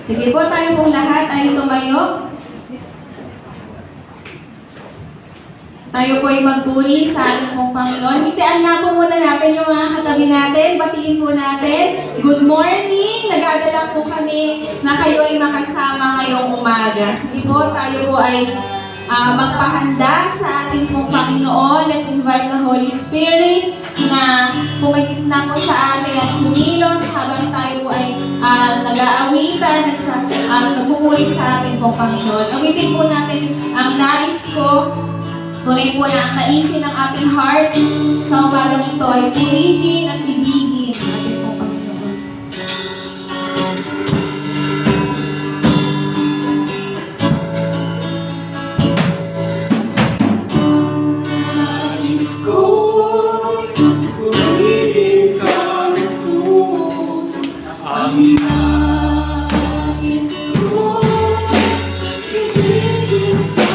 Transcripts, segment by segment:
Sige po, tayo pong lahat ay tumayo. Tayo po ay magpuri sa ating pong Panginoon. Itian nga po muna natin yung mga katabi natin. Batiin po natin. Good morning! Nagagalak po kami na kayo ay makasama ngayong umaga. Sige po, tayo po ay magpahanda sa ating pong Panginoon. Let's invite the Holy Spirit na pumagitna po sa atin at kumilos habang tayo po ay nag-aawitan at nagpupuri sa ating pong Panginoon. Awitin po natin ang nais ko. Tunay po na ang naisin ng ating heart sa umagang ito ay purihin at ibigin ang ating pong Panginoon. Nais ko'y purihin ka, Jesus. Ang nais ko'y ibigin ka,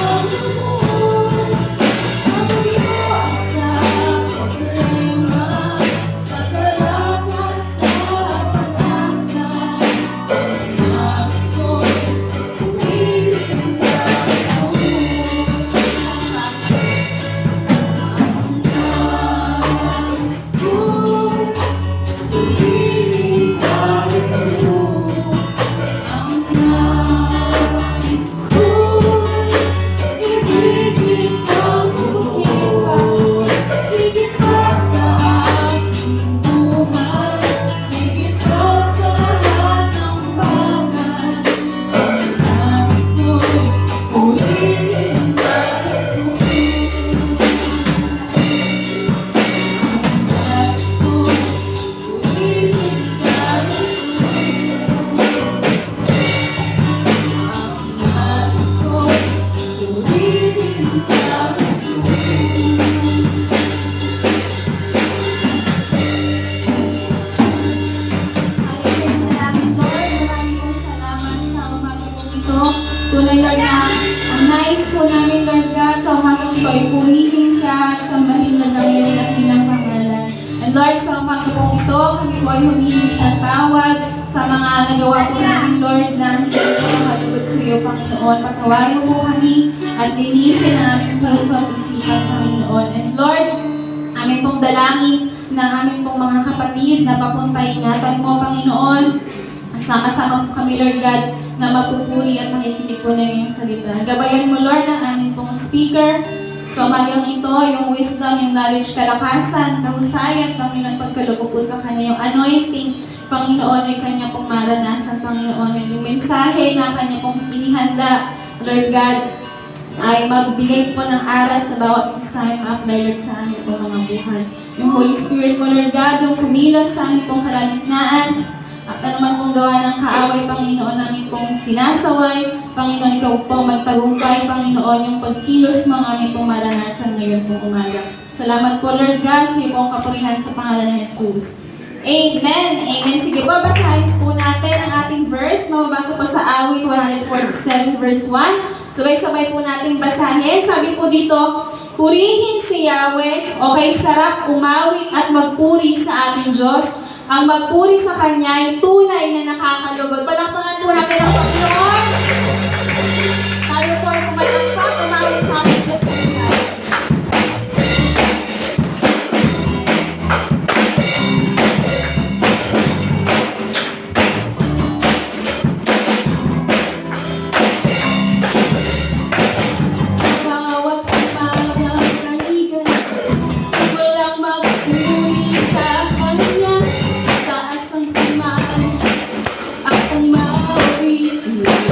tunay, Lord, na ang nais po namin, Lord God, sa umagang ito ay purihin ka at sambahin, Lord, ng iyong dakilang pangalan. And Lord, sa umagang po ito, kami po ay humihingi ng tawad sa mga nagawa po namin, Lord, na hindi po makalugod sa iyo, Panginoon. Patawarin po kami at linisin ang aming puso at isipan, Panginoon. And Lord, amin pong dalangin ng amin pong mga kapatid na papuntay ingatan mo, Panginoon. Sama-sama po kami, Lord God, na magpupuri at makikinig po na iyong salita. Gabayan mo, Lord, ang aming pong speaker. So, umagang ito, yung wisdom, yung knowledge, kalakasan, kahusayan, Panginoon, pagkalupo po sa kanya, yung anointing, Panginoon, ay kanya pong maranasan, Panginoon, yung mensahe na kanya pong inihanda, Lord God, ay magbigay po ng aral sa bawat isa yung ma-apply, Lord, sa aming pong mga buhay. Yung Holy Spirit mo, Lord God, yung kumilos sa aming pong kalagitnaan, at anuman pong gawa ng kaaway, Panginoon, namin pong sinasaway. Panginoon, ikaw po magtagumpay, Panginoon, yung pagkilos mo ang aming pong maranasan ngayon pong umaga. Salamat po, Lord God, sa iyo pong kapurihan sa pangalan ni Jesus. Amen! Amen! Sige po, basahin po natin ang ating verse. Mababasa po sa awit 147 verse 1. Sabay-sabay po nating basahin. Sabi po dito, purihin si Yahweh, okay, sarap umawit at magpuri sa ating Diyos. Ang magpuri sa Kanya ay tunay na nakakalugod. Palakpakan po natin ang Panginoon. Tayo po ay pumalakpak, umawit sa ating Diyos ng Kanya. Sa bawat umagang kaibigan, simulang magpuri sa Kanya. Taas ang kamay, akong mawawit.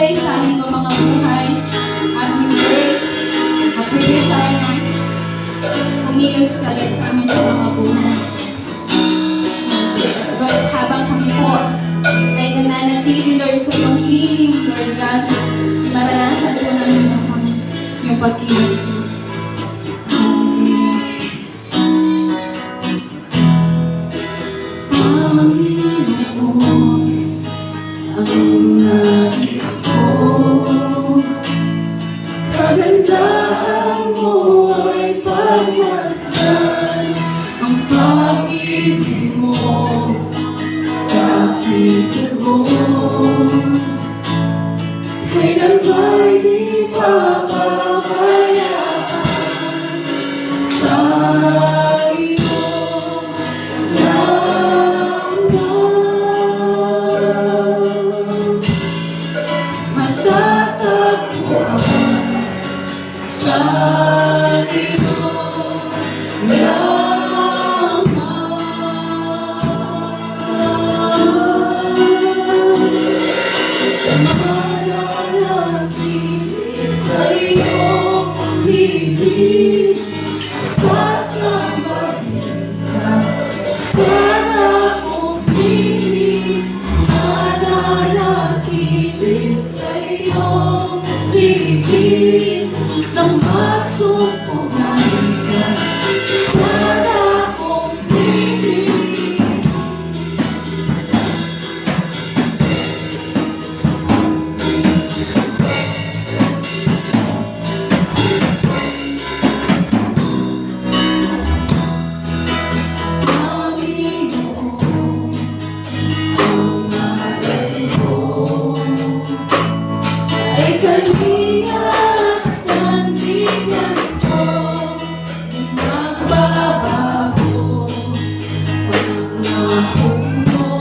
patuloy sa aming mga buhay. At we pray at we desire na kumilos ka Lord sa aming mga buhay. Lord, habang kami po ay nananatili Lord sa iyong hiling, Lord God, maranasan po namin yung pagkilos. Panginoon, ang nais ko, kagandahan mo ay pagmasdan, ang pag-ibig mo sa aking tugon. Kailan ba'y di papabayaan sa iyong laman? Matatagpuan sa iyong laman. Mananatili sa iyong higit, sasambahin ka sa dauphin. Mananatili sa iyong higit, nang masumpungan ka sa dauphin. Ay kalingat sandigan ko, di magbabago sa mga puno.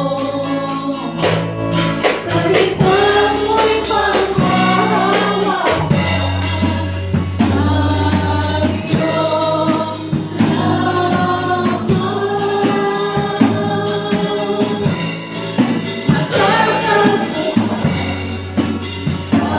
Salita mo'y panghawak sa iyong laman. Matatagpuan sa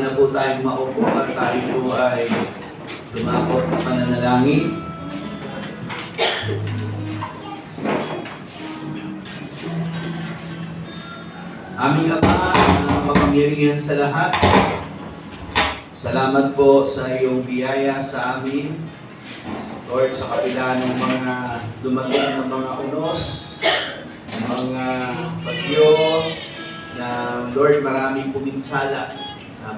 na po tayong maupo at tayo po ay tumakot ng pananalangin. Aming Ama na makapangyarihan sa lahat, salamat po sa iyong biyaya sa amin. Lord, sa kabila ng mga dumating ng mga unos, mga bagyo, na Lord, maraming puminsala,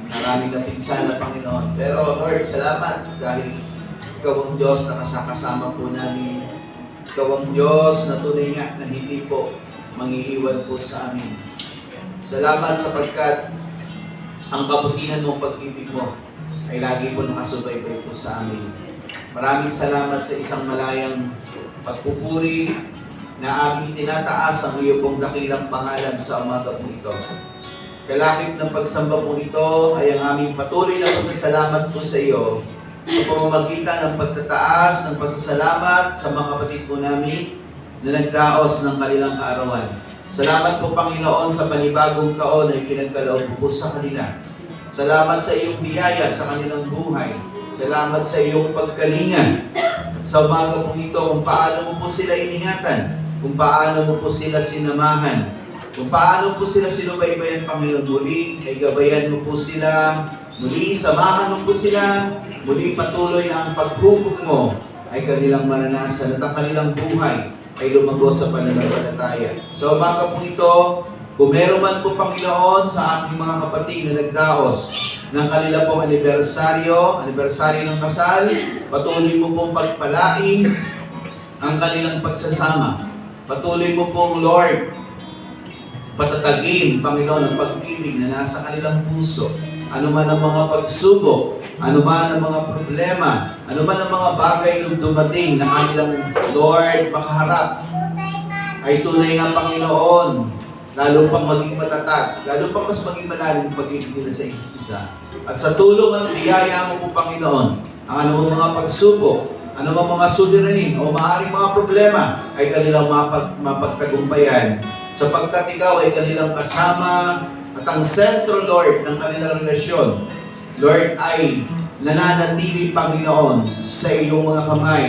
maraming napinsala, Panginoon. Pero Lord, salamat dahil Ikaw ang Diyos na kasama po namin. Ikaw ang Diyos na tunay nga na hindi po mangiiwan po sa amin. Salamat sapagkat ang kabutihan mong pag-ibig mo ay lagi po nakasubaybay po sa amin. Maraming salamat sa isang malayang pagpupuri na aming itinataas ang iyo pong dakilang pangalan sa umaga pong ito. Kalakip ng pagsamba pong ito ay ang aming patuloy na pasasalamat po sa iyo sa pamamagitan ng pagtataas ng pasasalamat sa mga kapatid po namin na nagdaos ng kanilang kaarawan. Salamat po, Panginoon, sa panibagong taon na ipinagkaloob po sa kanila. Salamat sa iyong biyaya sa kanilang buhay. Salamat sa iyong pagkalinga. At sa umaga pong ito, kung paano mo po sila iningatan, kung paano mo po sila sinamahan, kung paano po sila sinubaybayan, Panginoon, muli ay gabayan mo po sila, muli samahan mo po sila, muli patuloy na ang paghubog mo ay kanilang maranasan at ang kanilang buhay ay lumago sa pananampalataya. So umaga po ito, kung meron man po, Panginoon, sa aking mga kapatid na nagdaos ng kanila pong anibersaryo ng kasal, patuloy mo pong pagpalain ang kanilang pagsasama. Patuloy mo pong, Lord, patatagin, Panginoon, ang pag-ibig na nasa kanilang puso. Ano man ang mga pagsubok, ano man ang mga problema, ano man ang mga bagay na dumating na kanilang, Lord, makaharap, ay tunay nga, Panginoon, lalo pang maging matatag, lalo pang mas maging malalim ang pag-ibig nila sa isa't isa. At sa tulong at biyaya mo po, Panginoon, ang anumang mga pagsubok, anumang mga suliranin o maaaring mga problema ay kanilang mapagtagumpayan sapagkat Ikaw ay kanilang kasama at ang sentro, Lord, ng kanilang relasyon, Lord, ay nananatili, Panginoon, sa iyong mga kamay.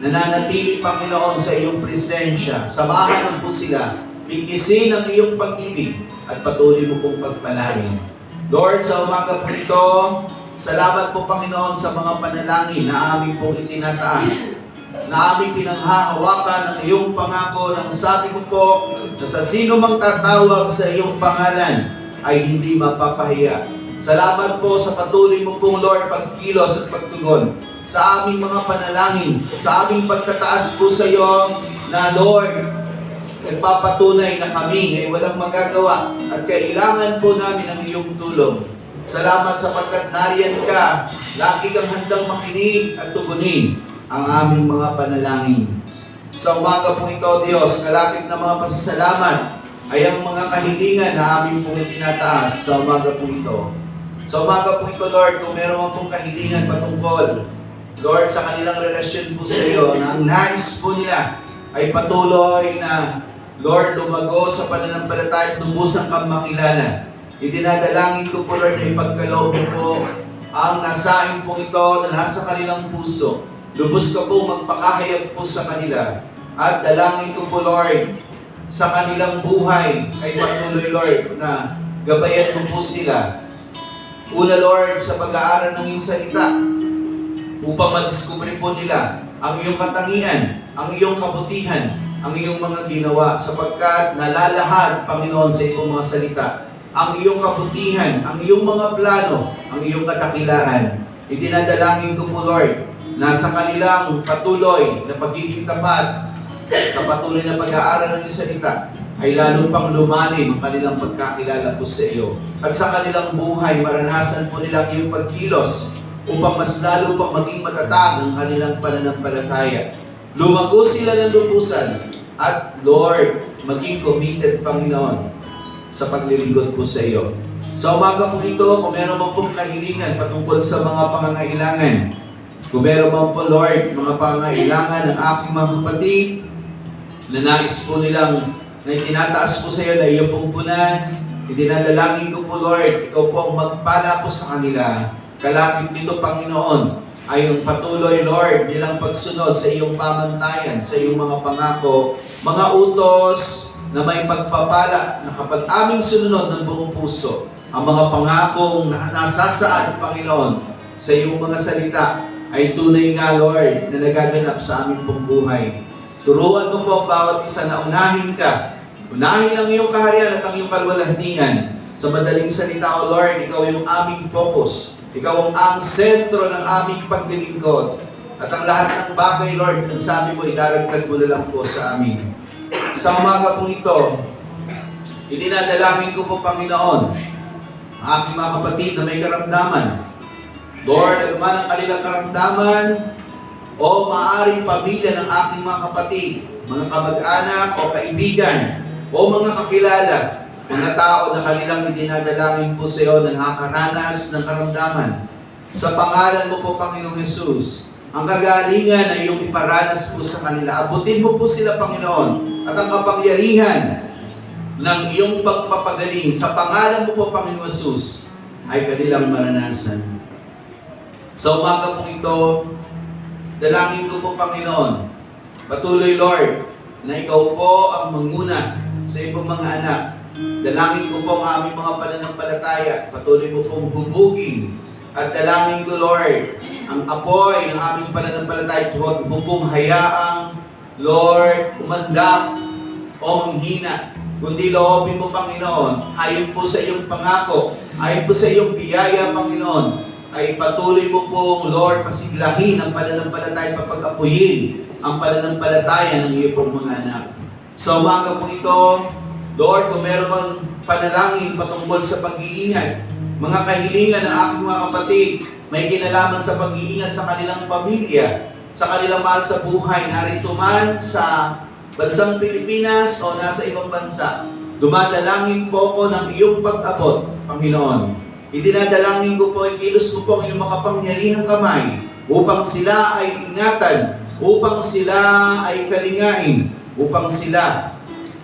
Nananatili, Panginoon, sa iyong presensya. Samahan mo po sila. Bigkisin ang iyong pag-ibig at patuloy mo pong pagpalain. Lord, sa umaga po ito, salamat po, Panginoon, sa mga panalangin na aming pong itinataas, na aming pinanghahawakan ng iyong pangako nang sabi mo po na sa sino mang tatawag sa iyong pangalan ay hindi mapapahiya. Salamat po sa patuloy mo pong, Lord, pagkilos at pagtugon sa aming mga panalangin, sa aming pagtataas po sa iyo na, Lord, nagpapatunay na kami ay walang magagawa at kailangan po namin ang iyong tulong. Salamat sapagkat nariyan ka, lagi kang handang makinig at tugunin ang aming mga panalangin. Sa umaga po ito, Diyos, kalakip na mga pasasalamat ay ang mga kahilingan na aming pong itinataas sa umaga po ito. Sa umaga po ito, Lord, kung meron man pong kahilingan patungkol, Lord, sa kanilang relasyon po sa iyo, na ang nais po nila ay patuloy na, Lord, lumago sa pananampalataya at lubusan kang makilala. Idinadalangin ko po, Lord, na ipagkaloob mo po ang nasain po ito na nasa kanilang puso. Lubos ka po magpakahayag po sa kanila. At dalangin ko po, Lord, sa kanilang buhay ay patuloy, Lord, na gabayan mo po sila. Una, Lord, sa pag-aaral ng iyong salita upang madiskubre po nila ang iyong katangian, ang iyong kabutihan, ang iyong mga ginawa sapagkat nalalahad, Panginoon, sa iyong mga salita ang iyong kabutihan, ang iyong mga plano, ang iyong kadakilaan. Idinadalangin ko po, Lord, na sa kanilang patuloy na pagiging tapat sa patuloy na pag-aaral ng iyong salita ay lalo pang lumalim ang kanilang pagkakilala po sa iyo. At sa kanilang buhay, maranasan po nilang iyong pagkilos upang mas lalo pang maging matatag ang kanilang pananampalataya. Lumago sila ng lubusan at, Lord, maging committed, Panginoon, sa paglilingkod po sa iyo. Sa umaga po ito, kung meron man pong kahilingan patungkol sa mga pangangailangan, kung meron man po, Lord, mga pangangailangan ng aking mga kapatid na nais po nilang na itinataas po sa iyo na iyo pong punan, Idinadalangin ko po, Lord, ikaw po ang magpala po sa kanila. Kalakip nito, Panginoon, ay yung patuloy, Lord, nilang pagsunod sa iyong pamantayan, sa iyong mga pangako, mga utos na may pagpapala na kapag aming sunod ng buong puso, ang mga pangakong nasasaad, Panginoon, sa iyong mga salita, ay tunay nga, Lord, na nagaganap sa aming pong buhay. Turuan mo po ang bawat isa na unahin ka. Unahin ang iyong kaharian at ang iyong kalwalhatian. Sa madaling salita, O Lord, ikaw yung aming focus. Ikaw ang sentro ng aming paglilingkod. At ang lahat ng bagay, Lord, ang sabi mo, idaragdag mo na lang po sa amin. Sa umaga pong ito, idinadalangin ko po, Panginoon, ang aking mga kapatid na may karamdaman. Lord, ano man ang kanilang karamdaman, o maaaring pamilya ng aking mga kapatid, mga kamag-anak o kaibigan, o mga kakilala, mga tao na kanilang idinadalangin po sa iyo na nakakaranas ng karamdaman. Sa pangalan mo po, Panginoong Hesus, ang kagalingan na iyong iparanas po sa kanila. Abutin mo po sila, Panginoon, at ang kapangyarihan ng iyong pagpapagaling sa pangalan mo po, Panginoong Hesus, ay kanilang maranasan. Sa umaga po ito, dalangin ko po, Panginoon, patuloy, Lord, na ikaw po ang manguna sa iyong mga anak. Dalangin ko po ang aming mga pananampalataya. Patuloy mo pong hubugin. At dalangin ko, Lord, ang apoy ng aming pananampalataya, huwag mo pong hayaang, Lord, umandap o manghina. Kundi loobin mo, Panginoon, ayon po sa iyong pangako, ayon po sa iyong biyaya, Panginoon, ay patuloy mo pong, Lord, pasiglahin ang pananampalataya, papag-apuyin ang pananampalataya ng iyong pong mga anak. Sa umaga po ito, Lord, kung meron kang panalangin patungkol sa pag-iingat, mga kahilingan ng aking mga kapatid, may kinalaman sa pag-iingat sa kanilang pamilya, sa kanilang mahal sa buhay, narito man sa bansang Pilipinas o nasa ibang bansa, dumadalangin po ko ng iyong pag-abot, Panginoon. Idinadalangin ko po, ikilos mo po ang iyong makapangyarihang kamay upang sila ay ingatan, upang sila ay kalingain, upang sila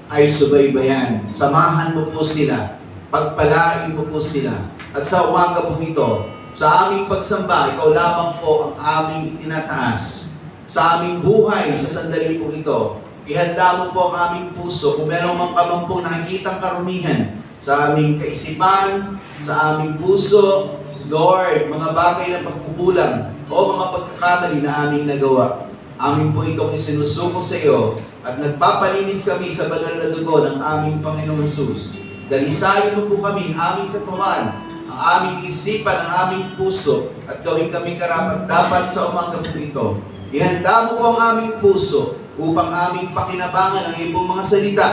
ay subaybayan. Samahan mo po sila, pagpalain mo po sila. At sa umaga po ito, sa aming pagsamba, ikaw lamang po ang aming itinataas. Sa aming buhay, sa sandali po ito, ihanda mo po ang aming puso. Kung meron man pa man po nakikitang karumihan sa aming kaisipan, sa aming puso, Lord, mga bagay na pagkukulang o mga pagkakamali na aming nagawa, amin po itong isinusuko sa iyo at nagpapalinis kami sa banal na dugo ng aming Panginoong Hesus. Dalisayin mo po kami, aming katawan, ang aming isipan, ang aming puso, at gawin kaming karapat-dapat sa umaga po ito. Ihanda mo po ang aming puso upang aming pakinabangan ang iyong mga salita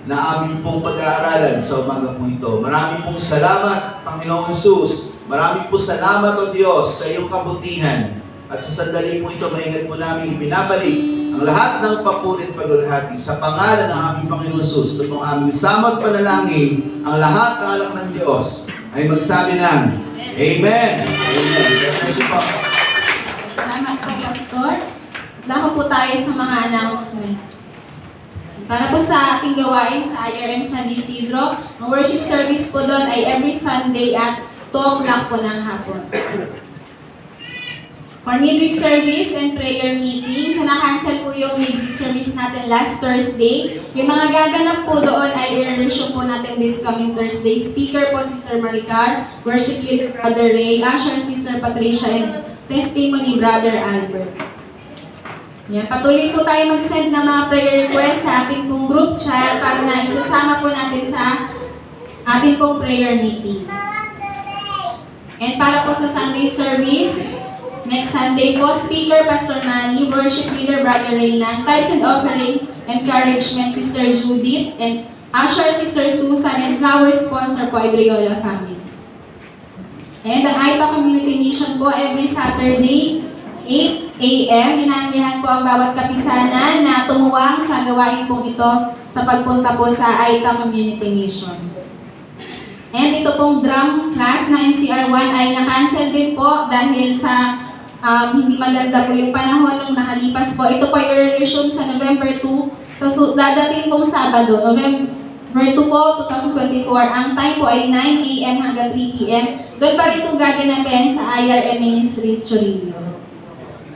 na aming pong pag-aaralan sa umaga po ito. Maraming pong salamat, Panginoong Hesus. Maraming po salamat, O Diyos, sa iyong kabutihan. At sa sandali po ito, maingat po namin ibinabalik ang lahat ng papuri at paglulahati sa pangalan ng aming Panginoong Hesus. Ito pong aming samot panalangin, ang lahat ng anak ng Diyos ay magsabi ng Amen. Amen. Salamat po, Pastor. Dako po tayo sa mga announcements. Para po sa ating gawain sa IRM San Isidro, ang worship service po doon ay every Sunday at 2 o'clock po ng hapon. For midweek service and prayer meeting, so na-cancel po yung midweek service natin last Thursday. Yung mga gaganap po doon ay i-resume po natin this coming Thursday. Speaker po, Sister Maricar, worship leader, Brother Ray, usher, Sister Patricia, and testimony, Brother Albert. Yan, patuloy po tayo mag-send ng mga prayer requests sa ating pong group chat para na isasama po natin sa ating pong prayer meeting. And para po sa Sunday service, next Sunday po, speaker, Pastor Manny, worship leader, Brother Reynan, tithes and offering, encouragement, Sister Judith, and usher, Sister Susan, and flower sponsor po, Ibriola family. And ang Aita Community Mission po, every Saturday, 8 a.m. Hinanyahan po ang bawat kapisanan na tumuwang sa gawain pong ito sa pagpunta po sa Aita Community Mission. And ito pong drum class na NCR1 ay na-cancel din po dahil sa hindi maganda po yung panahon nung nakalipas po. Ito po i-resume sa November 2 sa dadating pong Sabado, November November 2 po, 2024. Ang time po ay 9 a.m. hanggang 3 p.m. Doon pa rin po gaganapin sa IRM Ministries Chorrillo.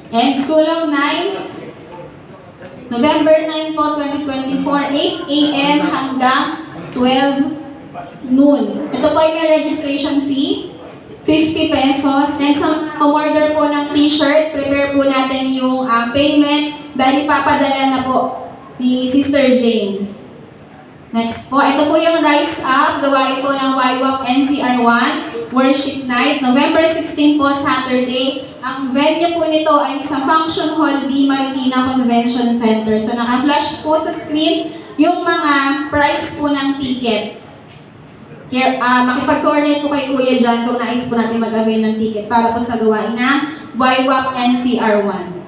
And sulong 9, November 9 po, 2024, 8 a.m. hanggang 12 noon. Ito po ay may registration fee, 50 pesos. And sa order po ng t-shirt, prepare po natin yung payment dahil ipapadala na po ni Sister Jane. Next po, ito po yung Rise Up, gawain po ng YWAP NCR1, Worship Night, November 16 po, Saturday. Ang venue po nito ay sa Function Hall D. Marikina Convention Center. So naka-flash po sa screen yung mga price po ng ticket. Makipag-coordinate po kay Kuya dyan kung nais po natin mag-avail ng ticket para po sa gawain ng YWAP NCR1.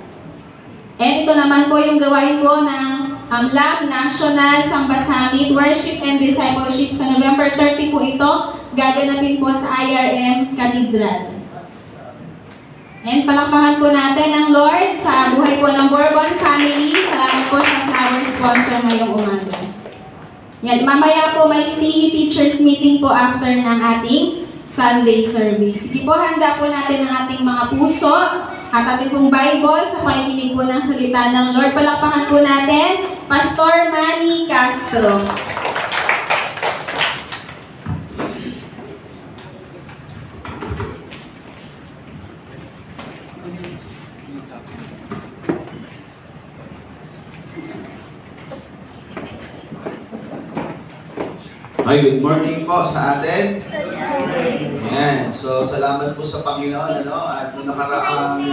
And ito naman po yung gawain po ng Lab National Samba Summit Worship and Discipleship sa November 30 po ito, gaganapin po sa IRM Cathedral. And palakpakan po natin ang Lord sa buhay po ng Bourbon family. Salamat po sa flower sponsor ngayong umaga. Yan, mamaya po may CE Teachers Meeting po after ng ating Sunday service. Sige po, handa po natin ang ating mga puso at ating pong Bible sa pakikinig po ng salita ng Lord. Palakpakan po natin, Pastor Manny Castro. Hi, good morning po sa atin. Ayan, so salamat po sa Panginoon, at nung nakaraang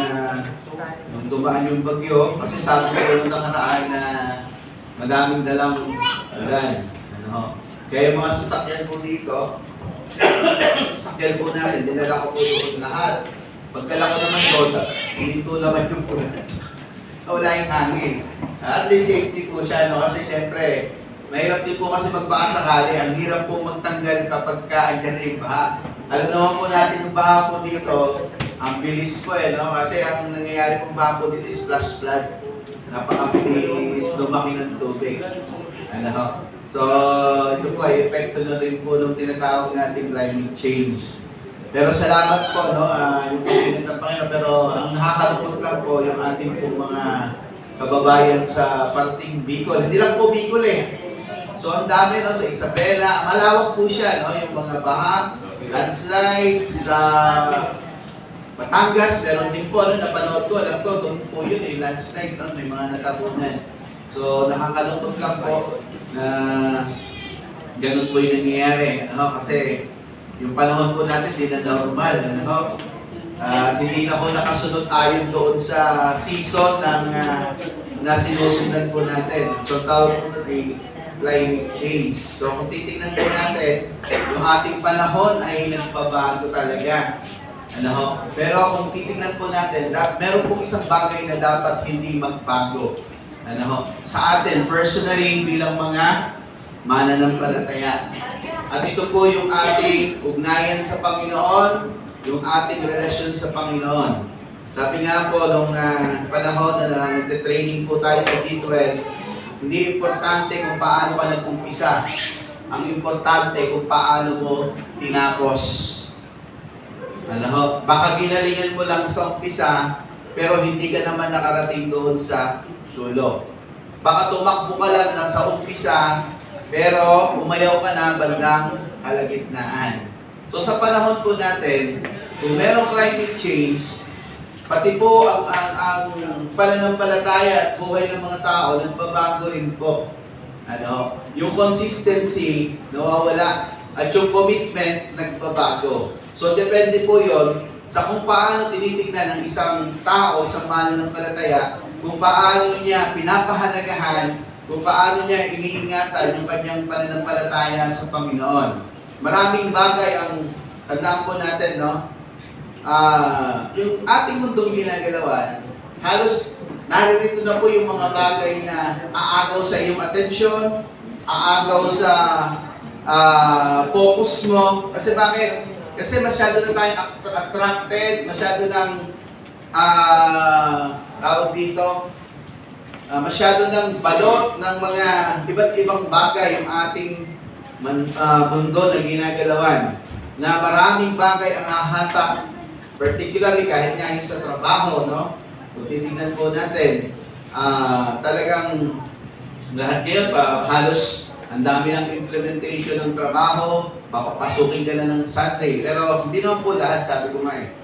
nung dumaan yung bagyo, kasi sabi ko nung nakaraan na madaming dalang ulan, Kaya yung mga sasakyan po dito, sasakyan po natin, dinala ko po doon lahat. Pagdala ko naman doon, huminto naman yung ulan. Wala yung hangin. At least safety po siya, kasi syempre, mahirap din po kasi magbaka sakali. Ang hirap po magtanggal kapag andyan na yung baha. Alam naman po natin yung baha po dito, ang bilis po kasi ang nangyayari pong baha po dito is flash flood. Napakabilis lumaki ng tubig. So, ito po ay epekto na rin po ng tinatawag nating climate change. Pero salamat po, yung pagingin ng Panginoon. Pero ang nakakalungkot lang po yung ating po mga kababayan sa parting Bicol. Hindi lang po Bicol So ang dami sa Isabela, malawak po siya, yung mga baha, landslide sa Batangas, meron din po, napanood ko, alam ko, doon po yun, yung landslide, may mga natabunan. So nakakalungkot lang po na ganun po yung nangyayari, kasi yung panahon po natin di na normal, at hindi na po nakasunod ayon doon sa season ng na sinusundan po natin. So tawag po natin climate change. So kung titingnan po natin, yung ating panahon ay nagbabago talaga. Pero kung titingnan po natin, meron pong isang bagay na dapat hindi magbago. Sa atin, personally, bilang mga mananampalataya. At ito po yung ating ugnayan sa Panginoon, yung ating relasyon sa Panginoon. Sabi nga po, nung panahon na nagte-training po tayo sa G12, hindi importante kung paano ka nag-umpisa. Ang importante kung paano mo tinapos. Baka ginalingan mo lang sa umpisa, pero hindi ka naman nakarating doon sa dulo. Baka tumakbo ka lang sa umpisa, pero umayaw ka na bandang kalagitnaan. So sa panahon po natin, kung merong climate change, pati po ang pananampalataya at buhay ng mga tao, nagbabago rin po. Yung consistency, nawawala. At yung commitment, nagbabago. So, depende po yon sa kung paano tinitingnan ng isang tao, isang mananampalataya, kung paano niya pinapahalagahan, kung paano niya iniingatan yung kanyang pananampalataya sa Panginoon. Maraming bagay ang tandaan po natin, yung ating mundong ginagalawan, halos naririto na po yung mga bagay na aagaw sa iyong atensyon, aagaw sa focus mo. Kasi bakit? Kasi masyado na tayong attracted, masyado ng tawag dito, masyado ng balot ng mga iba't ibang bagay yung ating mundo na ginagalawan, na maraming bagay ang hahatak, particularly kahit nga yung sa trabaho, no? Kung titignan po natin, talagang lahat ngayon pa, halos ang dami ng implementation ng trabaho, papapasukin ka na ng Sunday. Pero hindi naman po lahat, sabi ko nga eh.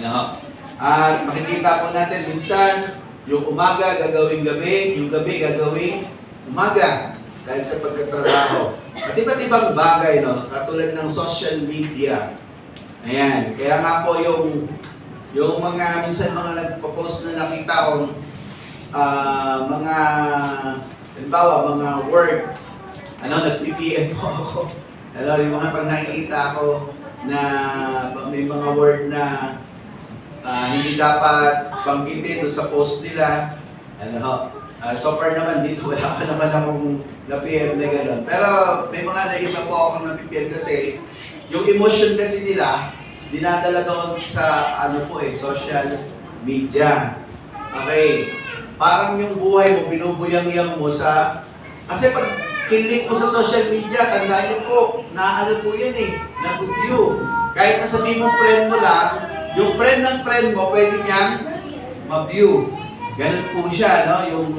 Ano? At makikita po natin minsan, yung umaga gagawing gabi, yung gabi gagawing umaga dahil sa pagkatrabaho. At iba't ibang bagay, no? Katulad ng social media. Ayan. Kaya nga po yung mga, minsan mga nagpo-post na nakita kong mga, halimbawa, mga word, nag-PPM po ako. Yung mga pag nakikita ako na may mga word na hindi dapat banggitin doon sa post nila. So far naman dito, wala pa naman akong na-PM na gano'n. Pero may mga naiba po akong na-PM kasi yung emotion kasi nila, dinadala doon sa social media. Okay. Parang yung buhay mo, binubuyang-yang mo sa... Kasi pag kinlik mo sa social media, tandaan nyo po, po yan eh, nag-view. Kahit na sabihin mong friend mo lang, yung friend ng friend mo, pwede niyang ma-view. Ganun po siya, no? Yung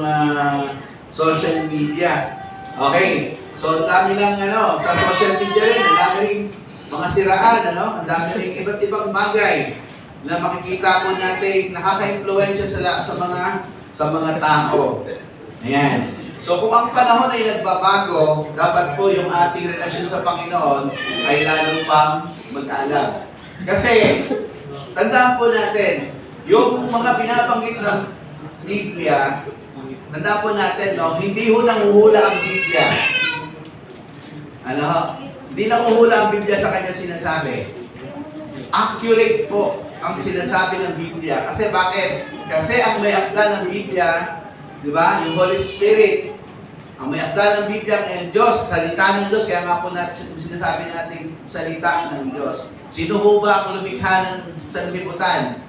social media. Okay. So, ang dami lang, sa social media rin, ang dami rin mga siraan, ang dami rin iba't ibang bagay na makikita po natin nakaka-impluwensya sa mga tao. Ayan. So, kung ang panahon ay nagbabago, dapat po yung ating relasyon sa Panginoon ay lalo pang mag-alam. Kasi, tandaan po natin, yung mga binabanggit ng Biblia, tandaan po natin, no, hindi ho nanguhula ang Biblia. Hindi nanguhula ang Biblia sa kanyang sinasabi. Accurate po ang sinasabi ng Biblia. Kasi bakit? Kasi ang may akda ng Biblia, di ba, yung Holy Spirit, ang may akda ng Biblia ay ang Diyos, salita ng Diyos, kaya nga po natin sinasabi natin salita ng Diyos. Sino ho ba ang lumikha ng sanlibutan?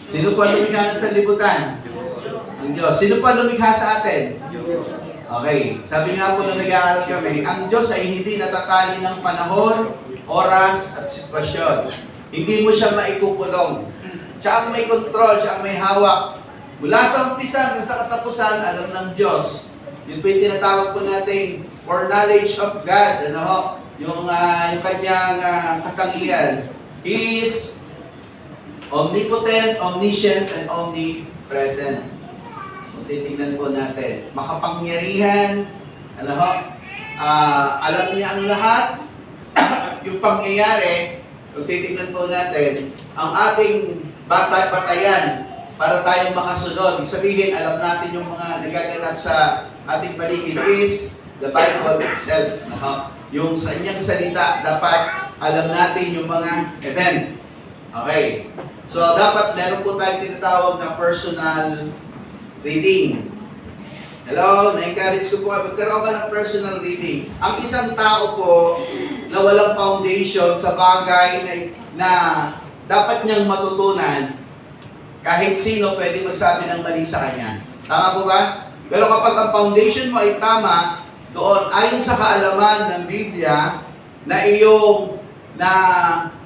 Sino po ang lumikha ng sanlibutan? Ang Diyos. Sino po ang lumikha sa atin? Okay. Sabi nga po nung nag-aaral kami, ang Diyos ay hindi natatali ng panahon, oras, at sitwasyon. Hindi mo siya maikukulong. Siya ang may control, siya ang may hawak. Mula sa umpisa hanggang sa katapusan, alam ng Diyos. Yun po yung tinatawag po natin foreknowledge of God. Yung kanyang katangian is omnipotent, omniscient, and omnipresent. Kung titignan po natin, makapangyarihan, alam niya ang lahat, yung pangyayari, kung titignan po natin, ang ating batayan para tayong makasunod. Ibig sabihin, alam natin yung mga nagaganap sa ating paligid is the Bible itself. Yung sa kanyang salita, dapat alam natin yung mga event. Okay. So, dapat meron po tayong tinatawag na personal reading. Hello? Na-encourage ko po, magkaroon ka ng personal reading. Ang isang tao po na walang foundation sa bagay na dapat niyang matutunan, kahit sino pwede magsabi ng mali sa kanya. Tama po ba? Pero kapag ang foundation mo ay tama, doon, ayon sa kaalaman ng Biblia, na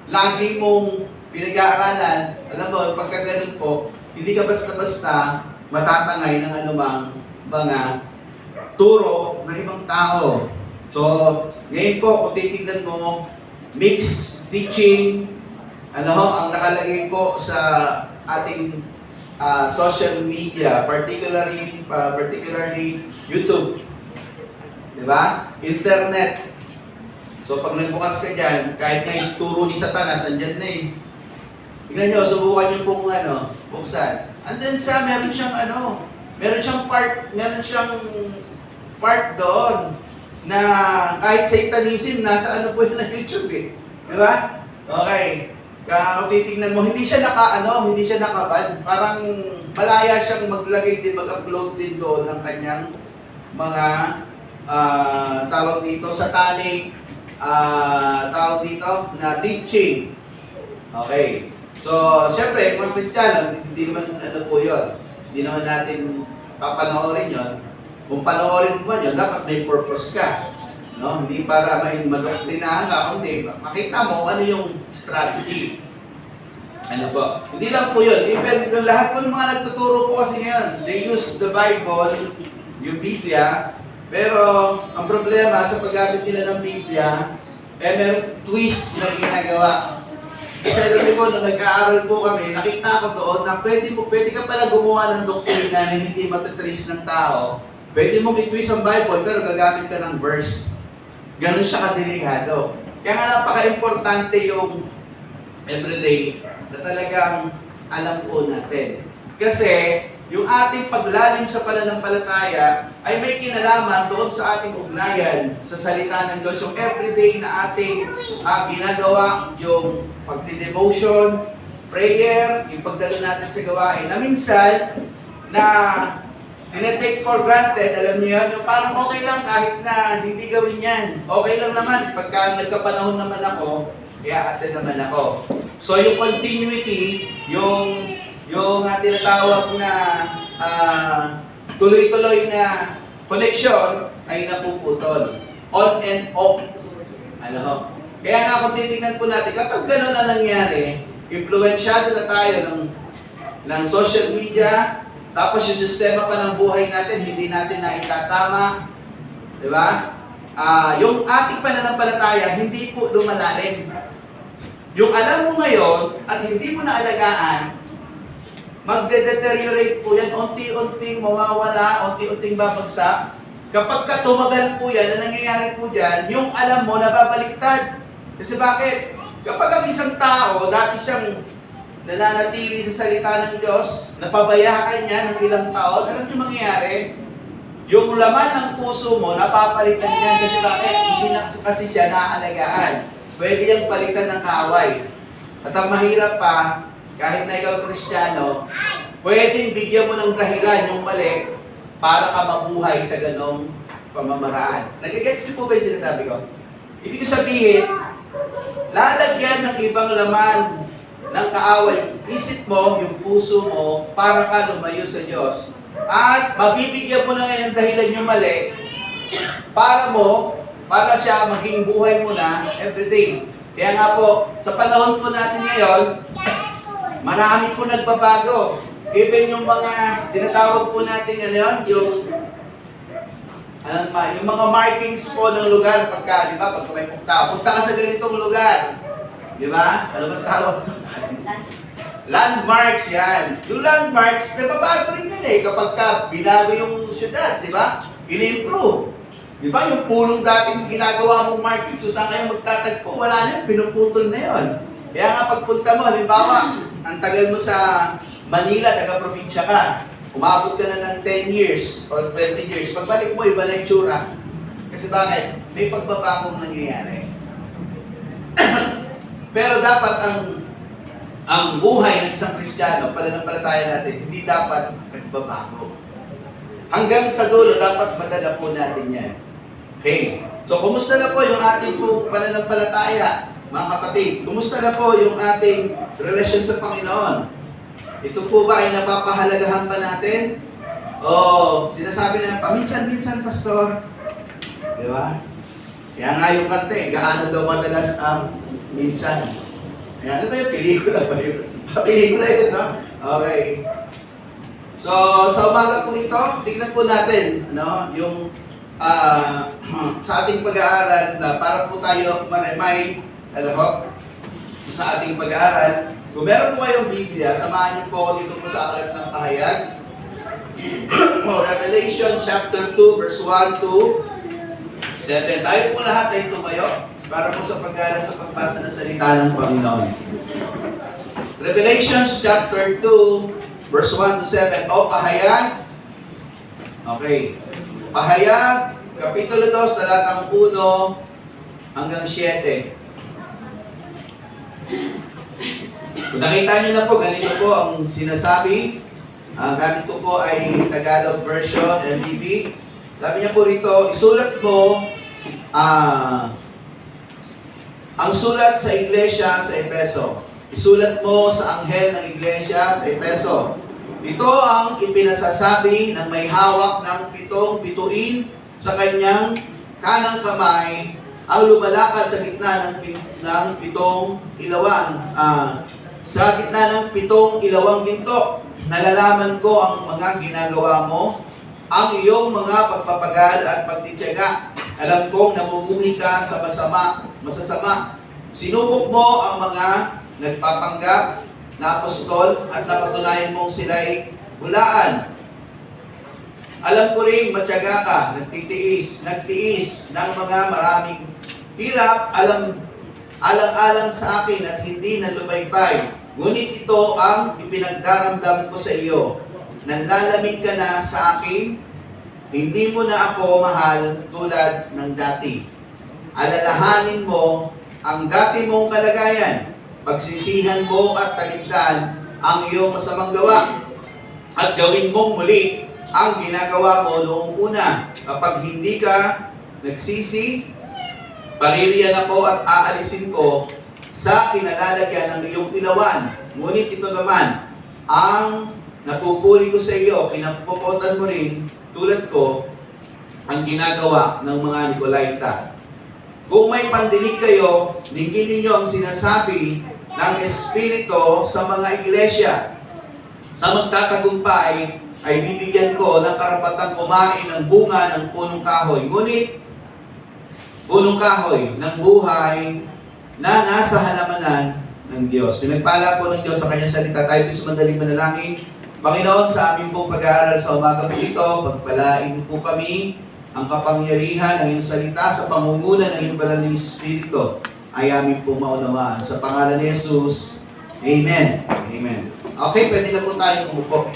lagi mong pinag-aaralan, alam mo, pagka ganun po, hindi ka basta-basta matatangay ng anumang mga turo ng ibang tao. So, ngayon po, kung titignan mo, mixed teaching, ang nakalagay po sa ating social media, particularly YouTube. Diba? Internet. So, pag nagbukas ka dyan, kahit nga yung turo ni Satanas, andyan na eh. Tingnan nyo, subukan nyo pong buksan. Andyan siya, meron siyang part doon na kahit Satanism, nasa po yun na YouTube eh. Diba? Okay. Kung titignan mo, hindi siya nakaban. Parang malaya siyang maglagay din, mag-upload din doon ng kanyang mga tawag dito, satanic, tawag dito, na teaching. Okay. So, syempre, mga Kristiyano, hindi naman po yun. Hindi naman natin papanoorin yun. Kung panoorin mo yun, dapat may purpose ka. No? Hindi para madoktrinahan ka, kundi makita mo ano yung strategy. Ano po? Hindi lang po yun. Even yung lahat po ng mga nagtuturo po kasi ngayon, they use the Bible, yung Biblia, pero ang problema sa paggamit nila ng Biblia, merong twist na ginagawa. Kasi alam niyo po, nung nag-aaral po kami, nakita ko doon na pwede ka pala gumawa ng doktrina na hindi matatrace ng tao. Pwede mong i-twist ang Bible, pero gagamit ka ng verse. Ganun siya kadelikado. Kaya nga napaka-importante yung everyday na talagang alam po natin. Kasi yung ating paglalim sa pananampalataya ay may kinalaman doon sa ating ugnayan sa salita ng Diyos. Yung everyday na ating ginagawa, yung pagdi-devotion, prayer, yung pagdalo natin sa gawain, na minsan na tinetake for granted, alam niyo yan, yung parang okay lang kahit na hindi gawin yan. Okay lang naman, pagka nagkapanahon naman ako, kaya ate naman ako. So yung continuity, yung tinatawag na tuloy-tuloy na connection ay napuputol. On and off. Ano ho? Kaya nga kung titingnan po natin, kapag gano'n na nangyari, influensyado na tayo ng social media, tapos yung sistema pa ng buhay natin, hindi natin na itatama. Di ba? Yung ating pananampalataya, hindi po lumalalim. Yung alam mo ngayon at hindi mo naalagaan, magde-deteriorate po yan, unti-unting mawawala, unti-unting babagsak. Kapag tumagal po yan, na nangyayari po dyan, yung alam mo nababaliktad. Kasi bakit? Kapag ang isang tao, dati siyang nananatili sa salita ng Diyos, napabayaan niya ng ilang taon, alam niyo mangyayari? Yung laman ng puso mo, napapalitan niyan. Kasi bakit? Hindi na kasi siya naaalagaan. Pwede yung palitan ng kaaway. At ang mahirap pa, kahit na ikaw Kristiyano, pwedeng bigyan mo ng dahilan yung mali para ka mabuhay sa ganong pamamaraan. Nag-gets niyo po ba yung sinasabi ko? Ibig sabihin, lalagyan ng ibang laman ng kaaway, isip mo, yung puso mo, para ka lumayo sa Diyos. At mabibigyan mo na ngayon ng dahilan yung mali para siya maging buhay mo na everyday. Kaya nga po, sa panahon po natin ngayon, marami po nagbabago. Even yung mga tinatawag po natin yung mga markings po ng lugar pagka, di ba, pagka may punta ka sa ganitong lugar. Di ba? Ano ba tawag ito? Landmarks yan. Yung landmarks, nagbabago rin yan kapag binago yung syudad, di ba? In-improve. Di ba, yung punong dating ginagawa mong markings, so saan kayo magtatagpo, wala na yun, pinuputol na yun. Kaya nga pagpunta mo, halimbawa, ang tagal mo sa Manila, taga-probinsya ka, umabot ka na ng 10 years or 20 years, pagbalik mo, iba na yung tsura. Kasi bakit? May pagbabagong nangyayari. Pero dapat ang buhay ng isang Kristiyano, pananampalataya natin, hindi dapat nagbabago. Hanggang sa dulo, dapat madala po natin yan. Okay. So, kumusta na po yung ating pong pananampalataya, mga kapatid? Kumusta na po yung ating relasyon sa Panginoon? Ito po ba ay napapahalagahan pa natin? O sinasabi na, paminsan-minsan, pastor. Di ba? Kaya nga yung kante, gaano daw madalas ang minsan. Ano ba yung pelikula ba yun? Pelikula yun, no? Okay. So, sa umaga po ito, tignan po natin, yung sa ating pag-aaral na para po tayo may sa ating pag-aaral. Kung meron po kayong Biblia, samahan niyo po ako dito po sa aklat ng pahayag. Revelation chapter 2, verse 1 to 7. Tayo po lahat ay tumayo para po sa pag-aaral sa pagbasa ng salita ng Panginoon. Revelation chapter 2, verse 1 to 7. O pahayag. Okay. Pahayag, Kapitulo 2, talatang 1 hanggang 7. Kung nakita niyo na po, ganito po ang sinasabi. Gamit ko po ay Tagalog version, MBB. Sabi niya po rito, isulat mo ang sulat sa iglesia sa Efeso. Isulat mo sa anghel ng iglesia sa Efeso. Ito ang ipinasasabi ng may hawak ng 7 bituin sa kanyang kanang kamay ang lumalakad sa gitna ng pitong ilawan. Sa gitna ng pitong ilawang ginto, nalalaman ko ang mga ginagawa mo, ang iyong mga pagpapagal at pagtitiyaga. Alam kong namumuhi ka sa masasama. Sinubok mo ang mga nagpapanggap na apostol at napatunayan mong sila'y hulaan. Alam ko rin matyaga ka, nagtiis ng mga maraming hirap, alang-alang sa akin at hindi nalubaypay. Ngunit ito ang ipinagdaramdam ko sa iyo. Nanlalamig ka na sa akin, hindi mo na ako mahal tulad ng dati. Alalahanin mo ang dati mong kalagayan, pagsisihan mo at talikdan ang iyong masamang gawa, at gawin mong muli ang ginagawa mo noong una. Kapag hindi ka nagsisi, paririyan ako at aalisin ko sa kinalalagyan ng iyong ilawan. Ngunit ito naman, ang napupuri ko sa iyo, kinapuputan mo rin tulad ko ang ginagawa ng mga Nicolaita. Kung may pandinig kayo, dinggin ninyo ang sinasabi ng Espiritu sa mga iglesia. Sa magtatagumpay, ay bibigyan ko ng karapatang kumain ng bunga ng punong kahoy. Ngunit, punong kahoy ng buhay na nasa halamanan ng Diyos. Pinagpala po ng Diyos sa kanyang salita. Tayo po sumadaling manalangin. Panginoon, sa aming pong pag-aaral sa umaga po ito, pagpalain po kami ang kapangyarihan ng iyong salita sa pangunguna ng iyong banal na Espiritu ay aming pong maunawaan. Sa pangalan ni Jesus, Amen. Amen. Okay, pwede na po tayong umupo.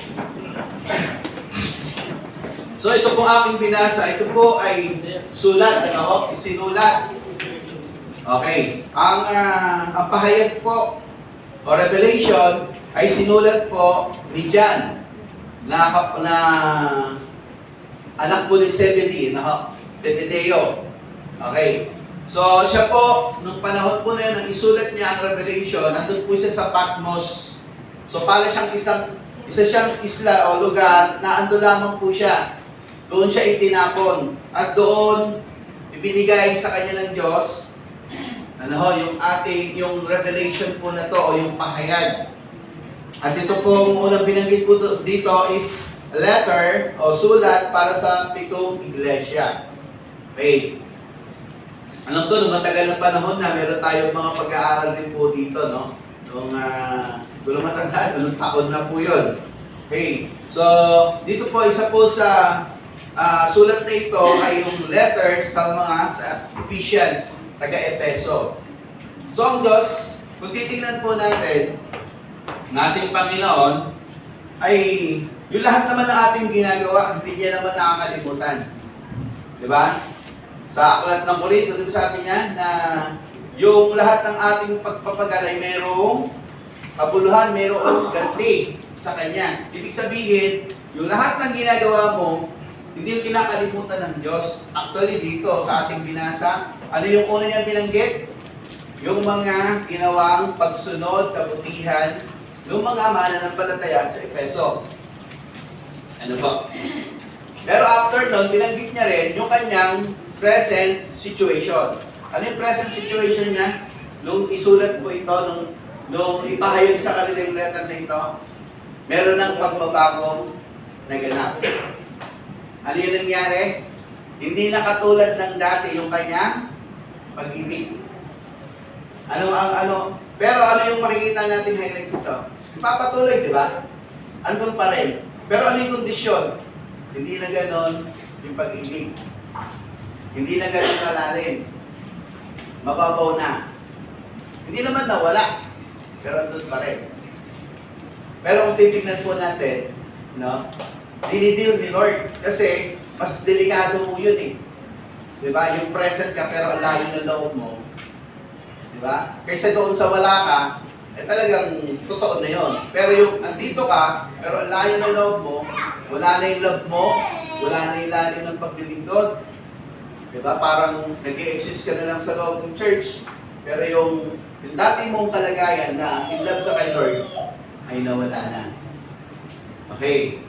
So ito po aking binasa, ito po ay sulat, isinulat. Okay, ang pahayag po o revelation ay sinulat po ni John na anak po ni Zebedeo. Okay, so siya po, nung panahon po na yun, nang isulat niya ang revelation, nandun po siya sa Patmos. So para siyang isa siyang isla o lugar na ando lamang po siya. Doon siya itinapon. At doon, ibinigay sa kanya ng Diyos, yung revelation po na to, o yung pahayag. At ito pong unang binanggit po dito is letter o sulat para sa 7 iglesia. Okay. Alam ko, nung matagal na panahon na, meron tayong mga pag-aaral din po dito, no? Nung, kung matandaan, anong taon na po yun. Okay. So, dito po, isa po sa sulat na ito ay yung letter sa Ephesians, taga-Epeso. So ang Diyos, kung titingnan po natin, nating Panginoon, ay yung lahat naman ng ating ginagawa, hindi niya naman nakakalimutan. Diba? Sa aklat ng Korinto, diba sabi niya na yung lahat ng ating pagpapagal ay merong kabuluhan, merong ganti sa Kanya. Ibig sabihin, yung lahat ng ginagawa mo, hindi yung kinakalimutan ng Diyos. Actually, dito sa ating binasa, ano yung una niyang binanggit? Yung mga ginawang pagsunod, kabutihan, ng mga mananampalataya sa Epeso. Ano po? Pero after nun, binanggit niya rin yung kanyang present situation. Ano yung present situation niya? Nung isulat po ito, nung ipahayag sa kanila yung letter na ito, meron ng pagbabagong naganap. Ano yung nangyari? Hindi na katulad ng dati yung kanyang pag-ibig. Pero ano yung makikita natin highlight dito? Ipapatuloy, di ba? Andun pa rin. Pero ano yung kondisyon? Hindi na ganon yung pag-ibig. Hindi na ganon kalalim. Mababaw na. Hindi naman nawala. Pero andun pa rin. Pero kung titignan po natin, no? Dinidil ni Lord. Kasi, mas delikado po yun eh. Diba? Yung present ka pero ang layo ng loob mo. Diba? Kaysa doon sa wala ka, talagang totoo na yun. Pero yung andito ka, pero ang layo ng loob mo, wala na yung love mo, wala na yung lalim ng paglilingkod. Diba? Parang nag-i-exist ka na lang sa loob ng church. Pero yung dating mong kalagayan na in love ka kay Lord, ay nawala na. Okay.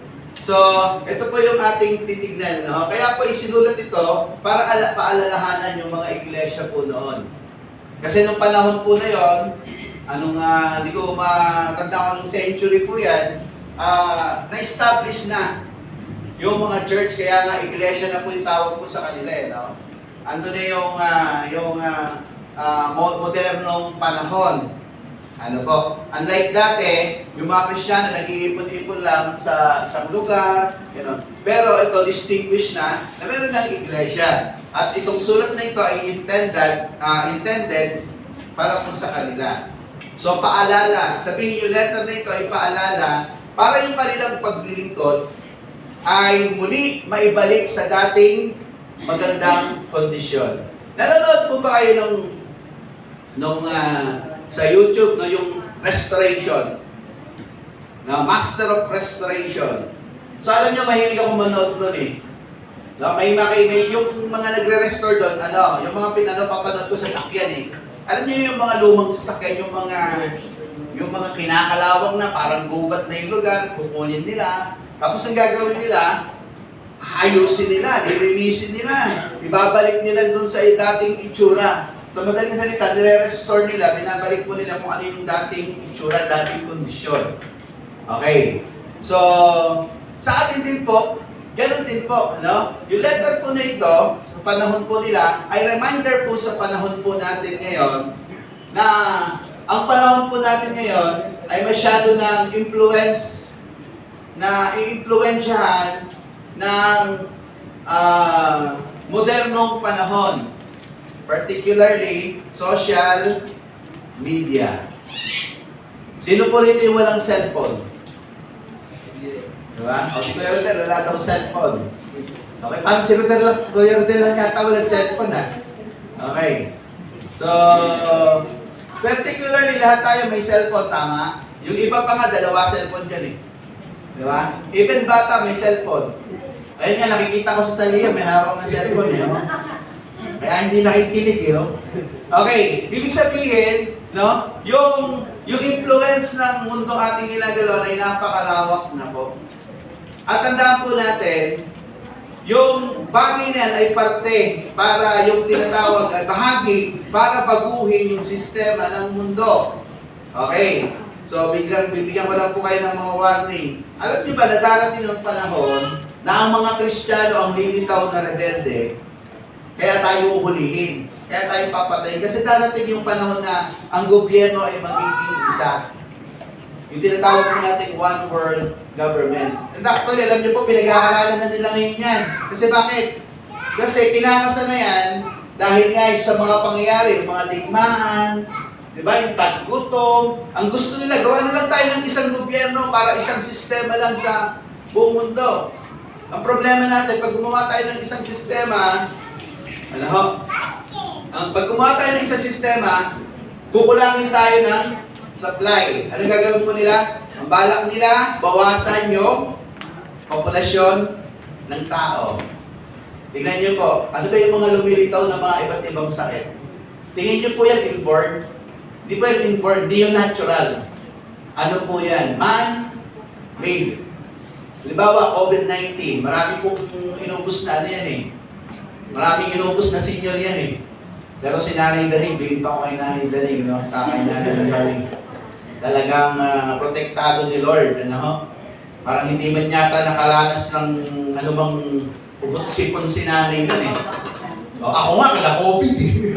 So, ito po yung ating titignan. No? Kaya po isinulat ito para paalalahanan yung mga iglesia po noon. Kasi nung panahon po na yon, hindi ko matanda anong century po yan, na-establish na yung mga church, kaya nga iglesia na po yung tawag po sa kanila. No? Ando na yung modernong panahon. Ano po? Unlike dati, yung mga Kristiyano nag-iipon-ipon lang sa isang lugar, gano'n. Pero ito, distinguished na meron ng iglesia. At itong sulat na ito ay intended para po sa kanila. So, paalala. Sabihin yung letter na ito ay paalala para yung kanilang paglilingkod ay muli maibalik sa dating magandang kondisyon. Nanonood po ba kayo sa YouTube yung restoration, na Master of Restoration? So alam nyo, mahilig ako manood nun eh. No, may yung mga nagre-restore doon, yung mga papanood ko sa sakyan eh. Alam niyo yung mga lumang sasakyan, yung mga kinakalawang na parang gubat na yung lugar, kukunin nila. Tapos ang gagawin nila, ayusin nila, lilinisin nila, ibabalik nila doon sa dating itsura. Sa madaling salita, nire-restore nila, binabalik po nila kung ano yung dating itsura, dating kondisyon. Okay. So, sa atin din po, ganun din po, no? Yung letter po na ito, sa panahon po nila, ay reminder po sa panahon po natin ngayon na ang panahon po natin ngayon ay masyado ng influence na i-influensyahan ng modernong panahon. Particularly, social media. Sino po rito yung walang cellphone? Diba? O si Kuya Rodel, wala daw cellphone. Okay, parang si Kuya Rodel lang yata walang cellphone ha. Okay. So, particularly lahat tayo may cellphone, tama? Yung iba pa nga, 2 cellphone dyan eh. Diba? Even bata may cellphone. Ayun nga, nakikita ko sa Talia, may hawak na cellphone eh. Kaya hindi nakikinig yun. Okay, ibig sabihin, no, yung influence ng mundong ating ginagalaw ay napakalawak na po. At tandaan po natin, yung bagay na yan ay parte para yung tinatawag ay bahagi para baguhin yung sistema ng mundo. Okay, so bibigyan ko lang po kayo ng mga warning. Alam niyo ba na darating ang panahon na ang mga Kristiyano ang lilitaw na rebelde? Kaya tayo uhulihin. Kaya tayo papatayin. Kasi darating yung panahon na ang gobyerno ay magiging isa. Yung tinatawag po natin one world government. And actually, alam niyo po, pinag-aaralan na nila ngayon yan. Kasi bakit? Kasi kinakasa na yan dahil nga sa mga pangyayari, yung mga digmaan, di ba, yung taggutom. Ang gusto nila, gawa na lang tayo ng isang gobyerno para isang sistema lang sa buong mundo. Ang problema natin, pag gumawa tayo ng isang sistema, pag kumuha tayo ng isang sistema, kukulangin tayo ng supply. Ano gagawin po nila? Ang balak nila, bawasan yung populasyon ng tao. Tingnan niyo po, ano ba yung mga lumilitaw na mga iba't ibang sakit? Tingnan niyo po yan inborn. Di ba yung inborn? Di yung natural. Ano po yan? Man-made. Halimbawa, COVID-19. Marami pong inubos na ano yan eh. Maraming inubos na senior yan eh. Pero si Nanay Daling, bilib ako kay Nanay Daling, no? Kakay Nanay Daling. Talagang protektado ni Lord, ano? Parang hindi man yata nakaranas ng anumang ubot-sipon si Nanay nun eh. O, ako nga, kala-COVID eh.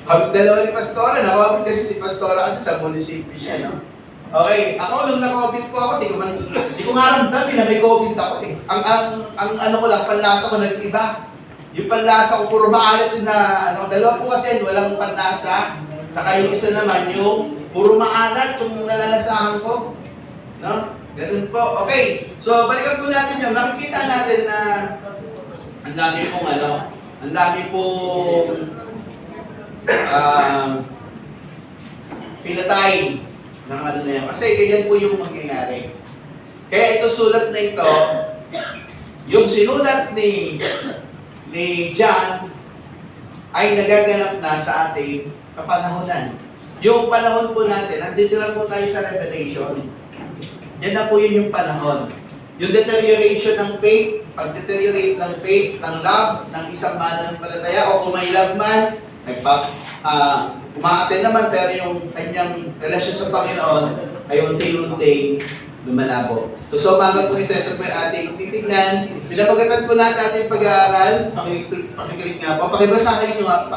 Kami dalawa ni Pastora, na-COVID kasi si Pastora kasi sa munisipyo siya, no? Okay, ako nung na-COVID po ako, di ko nga ramdam na may COVID ako eh. Ang ano ko lang, panlasa ko nag-iba. Yung panlasa ko, puro maalat yun na, dalawa po kasi walang panlasa. Saka yung isa naman, yung puro maalat yung nalalasahan ko. No? Ganun po. Okay. So, balikan po natin yun. Makikita natin na ang dami pong pinatay ng ano na yan. Kasi ganyan po yung mangyayari. Kaya ito sulat na ito, yung sinulat ni John ay nagaganap na sa ating kapanahonan. Yung panahon po natin, nandito lang po tayo sa Revelation. Yan na po yun yung panahon. Yung deterioration ng faith, pag-deteriorate ng faith, ng love, ng isang mananampalataya, o kung may love man, umaaten naman, pero yung kanyang relasyon sa Panginoon ay unti-unti lumalabo. So sa umaga po ito po yung ating titignan. Pinapagatan po natin ating pag-aaral. Pakikilig nga po. Pakibasahin nyo nga.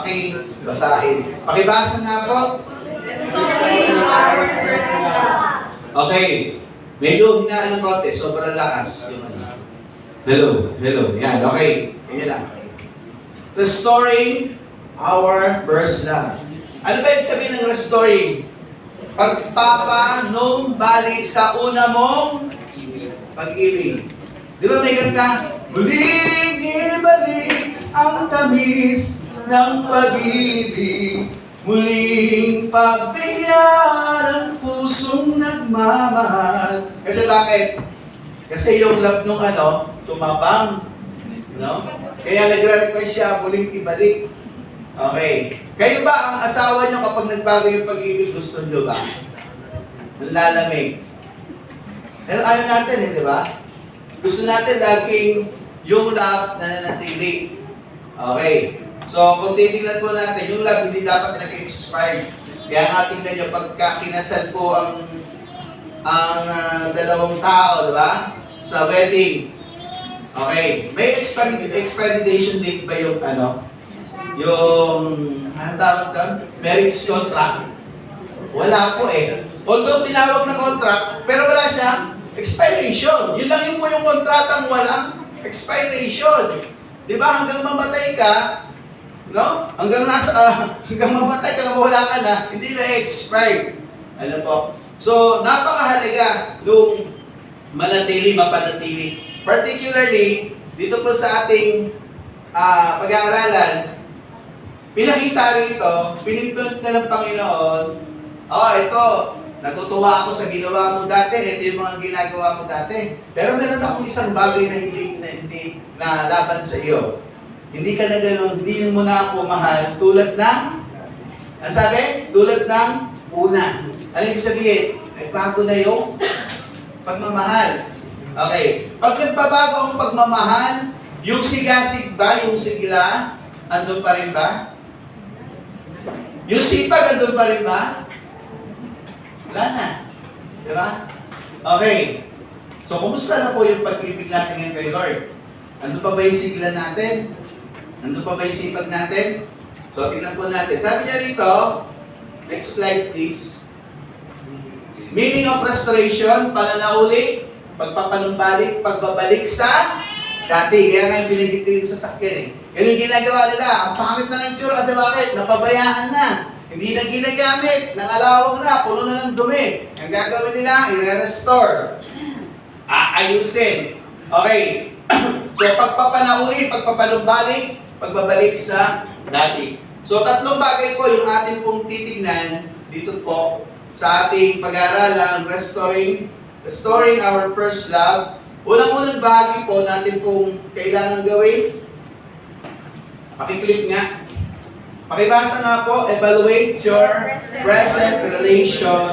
Pakibasa nga po. Okay. Medyo hinaan ng konti. Sobrang lakas. Yung ano. Hello. Yan. Okay. Ganyan lang. Restoring our first love. Ano ba ibig sabihin ng restoring? Pagpapanumbalik sa una mong pag-ibig. Di ba may kanta? Muling ibalik ang tamis ng pag-ibig. Muling pagbigyan ang pusong nagmamahal. Kasi bakit? Kasi yung love nung tumabang. No? Kaya nagre-request siya, muling ibalik. Okay. Kayo ba, ang asawa nyo kapag nagbago yung pag-ibig, gusto nyo ba? Nanlalamig. Pero ayaw natin di ba? Gusto natin laging yung love na nanatili. Okay. So, kung titingnan po natin, yung love hindi dapat nag-expire. Kaya nga tingnan nyo, pagka kinasal po ang dalawang tao, di ba? Sa wedding. Okay. May expiration date ba yung anong tawag doon? Marriage contract. Wala po Although tinawag na contract, pero wala siyang expiration. Yun lang yung po yung kontratang walang expiration. Di ba? Hanggang mamatay ka, no? Hanggang mamatay ka, wala ka na, hindi na expire. Ano po? So, napakahalaga nung mapanatili. Particularly, dito po sa ating pag-aaralan, pinakita rito, pinipint na ng Panginoon, ito, natutuwa ako sa ginawa mo dati, ito yung mga ginagawa mo dati. Pero meron akong isang bagay na hindi na laban sa iyo. Hindi ka na gano'n, hindi mo na ako mahal, tulad ng, ano sabi? Tulad ng una. Ano ibig sabihin? Nagbago na yung pagmamahal. Okay. Pag nagbabago ang pagmamahal, yung sigasig ba, yung sigla, andun pa rin ba? Yung sipag, andun pa rin ba? Wala na. Di ba? Okay. So, kumusta na po yung pag-ibig natin ngayon kay Lord? Andun pa ba yung sigla natin? Andun pa ba yung sipag natin? So, tingnan po natin. Sabi niya rito, next slide please. Meaning of restoration, pananauli, pagpapanumbalik, pagbabalik sa dati. Kaya nga yung binigit ko yung sasakyan Ganun yung ginagawa nila. Ang pangit na ng tsura kasi bakit? Napabayaan na. Hindi na ginagamit. Nangalawang na. Puno na ng dumi. Ang gagawin nila, i-restore. Aayusin. Okay. So, pagpapanauli, pagpapanumbalik, pagbabalik sa dati. So, tatlong bagay po yung ating pong titignan dito po sa ating pag-aaralan, restoring our first love. Unang-unang bahagi po natin pong kailangan gawin. Pakiclick nga. Pakibasa nga po, evaluate your present relation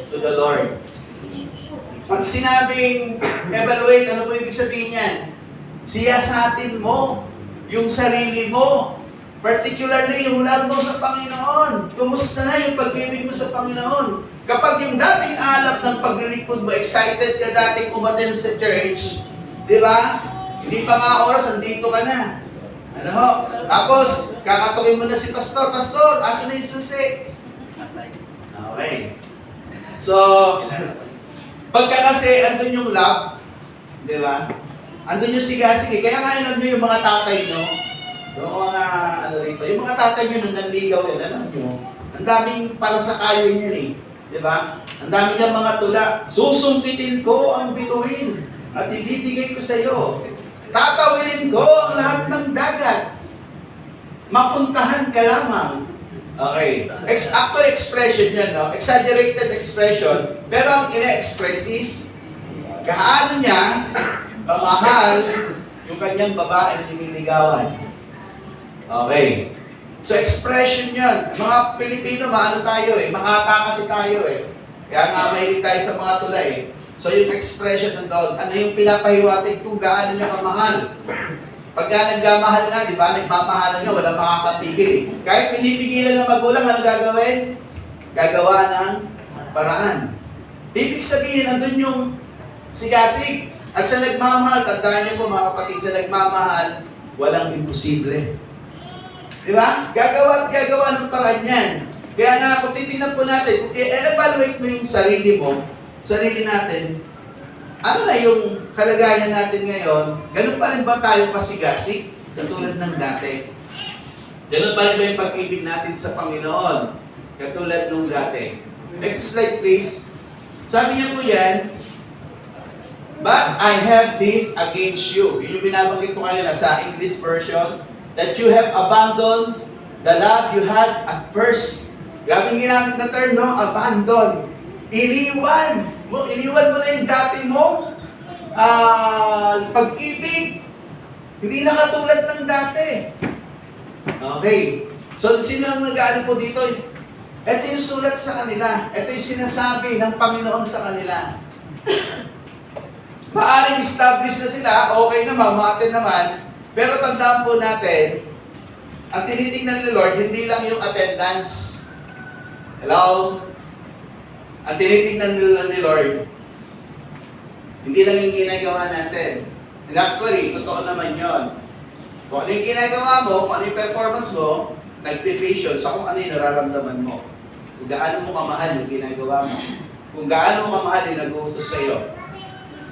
to the Lord. Pag sinabing evaluate, ano po ibig sabihin yan? Siyasatin mo yung sarili mo. Particularly yung love mo sa Panginoon. Kumusta na yung pag-ibig mo sa Panginoon? Kapag yung dating alap ng paglilingkod mo, excited ka dating umattend sa church, di ba? Hindi pa nga oras, andito ka na. Ano ho? Tapos, kakatukin mo na si Pastor. Pastor, asa na yung susi? Okay. So, pagka kasi andun yung love, di ba? Andun yung sigasig. Kaya nga alam nyo yung mga tatay nyo, yung mga yung mga tatay nyo nung nanligaw yan, alam nyo, ang daming para sa kayo yan di ba? Ang dami niyang mga tula. Susungkitin ko ang bituin at ibibigay ko sa iyo. Tatawin ko ang lahat ng dagat. Mapuntahan ka lamang. Okay. Actual expression yan, no? Exaggerated expression. Pero ang ina-express is, gaano niya kamahal yung kanyang babaeng nililigawan. Okay. So expression yan. Mga Pilipino, maano tayo makata kasi tayo Kaya nga mahilig tayo sa mga tula So yung expression ng dog, ano yung pinapahiwatig kung gaano niya kamahal. Pagka nagmamahal nga, di ba, nagmamahalan nga, walang makakapigil eh. Kahit pinipigilan ng magulang, ano gagawin? Gagawa ng paraan. Ibig sabihin, nandun yung sigasig. At sa nagmamahal, tandaan niyo po mga kapatid, sa nagmamahal, walang imposible. Di ba? Gagawa at gagawa ng paraan yan. Kaya nga, kung titignan po natin, kung i-evaluate mo yung sarili mo, sarili natin, ano na yung kalagayan natin ngayon, ganun pa rin ba tayo pasigasig? Katulad ng dati. Ganun pa rin ba yung pag-ibig natin sa Panginoon? Katulad nung dati. Next slide please. Sabi niya po yan, but I have this against you. Yun yung binabanggit ko kanina sa English version, that you have abandoned the love you had at first. Grabe yung ginamit na term, no? Abandon. Iniwan mo na yung dati mo pag-ibig. Hindi na katulad ng dati. Okay. So, sino ang nag-aano po dito? Ito yung sulat sa kanila. Ito yung sinasabi ng Panginoon sa kanila. Maaring established na sila, okay naman, maatin naman, pero tandaan po natin, ang tinitingnan ni Lord, hindi lang yung attendance. Hello? Ang tinitingnan ni Lord, hindi lang yung ginagawa natin. And actually, totoo naman yon. Kung ano yung ginagawa mo, kung ano yung performance mo, nagpe-patient sa kung ano yung nararamdaman mo. Kung gaano mo kamahal yung ginagawa mo. Kung gaano mo kamahal yung nag-uutos sa iyo.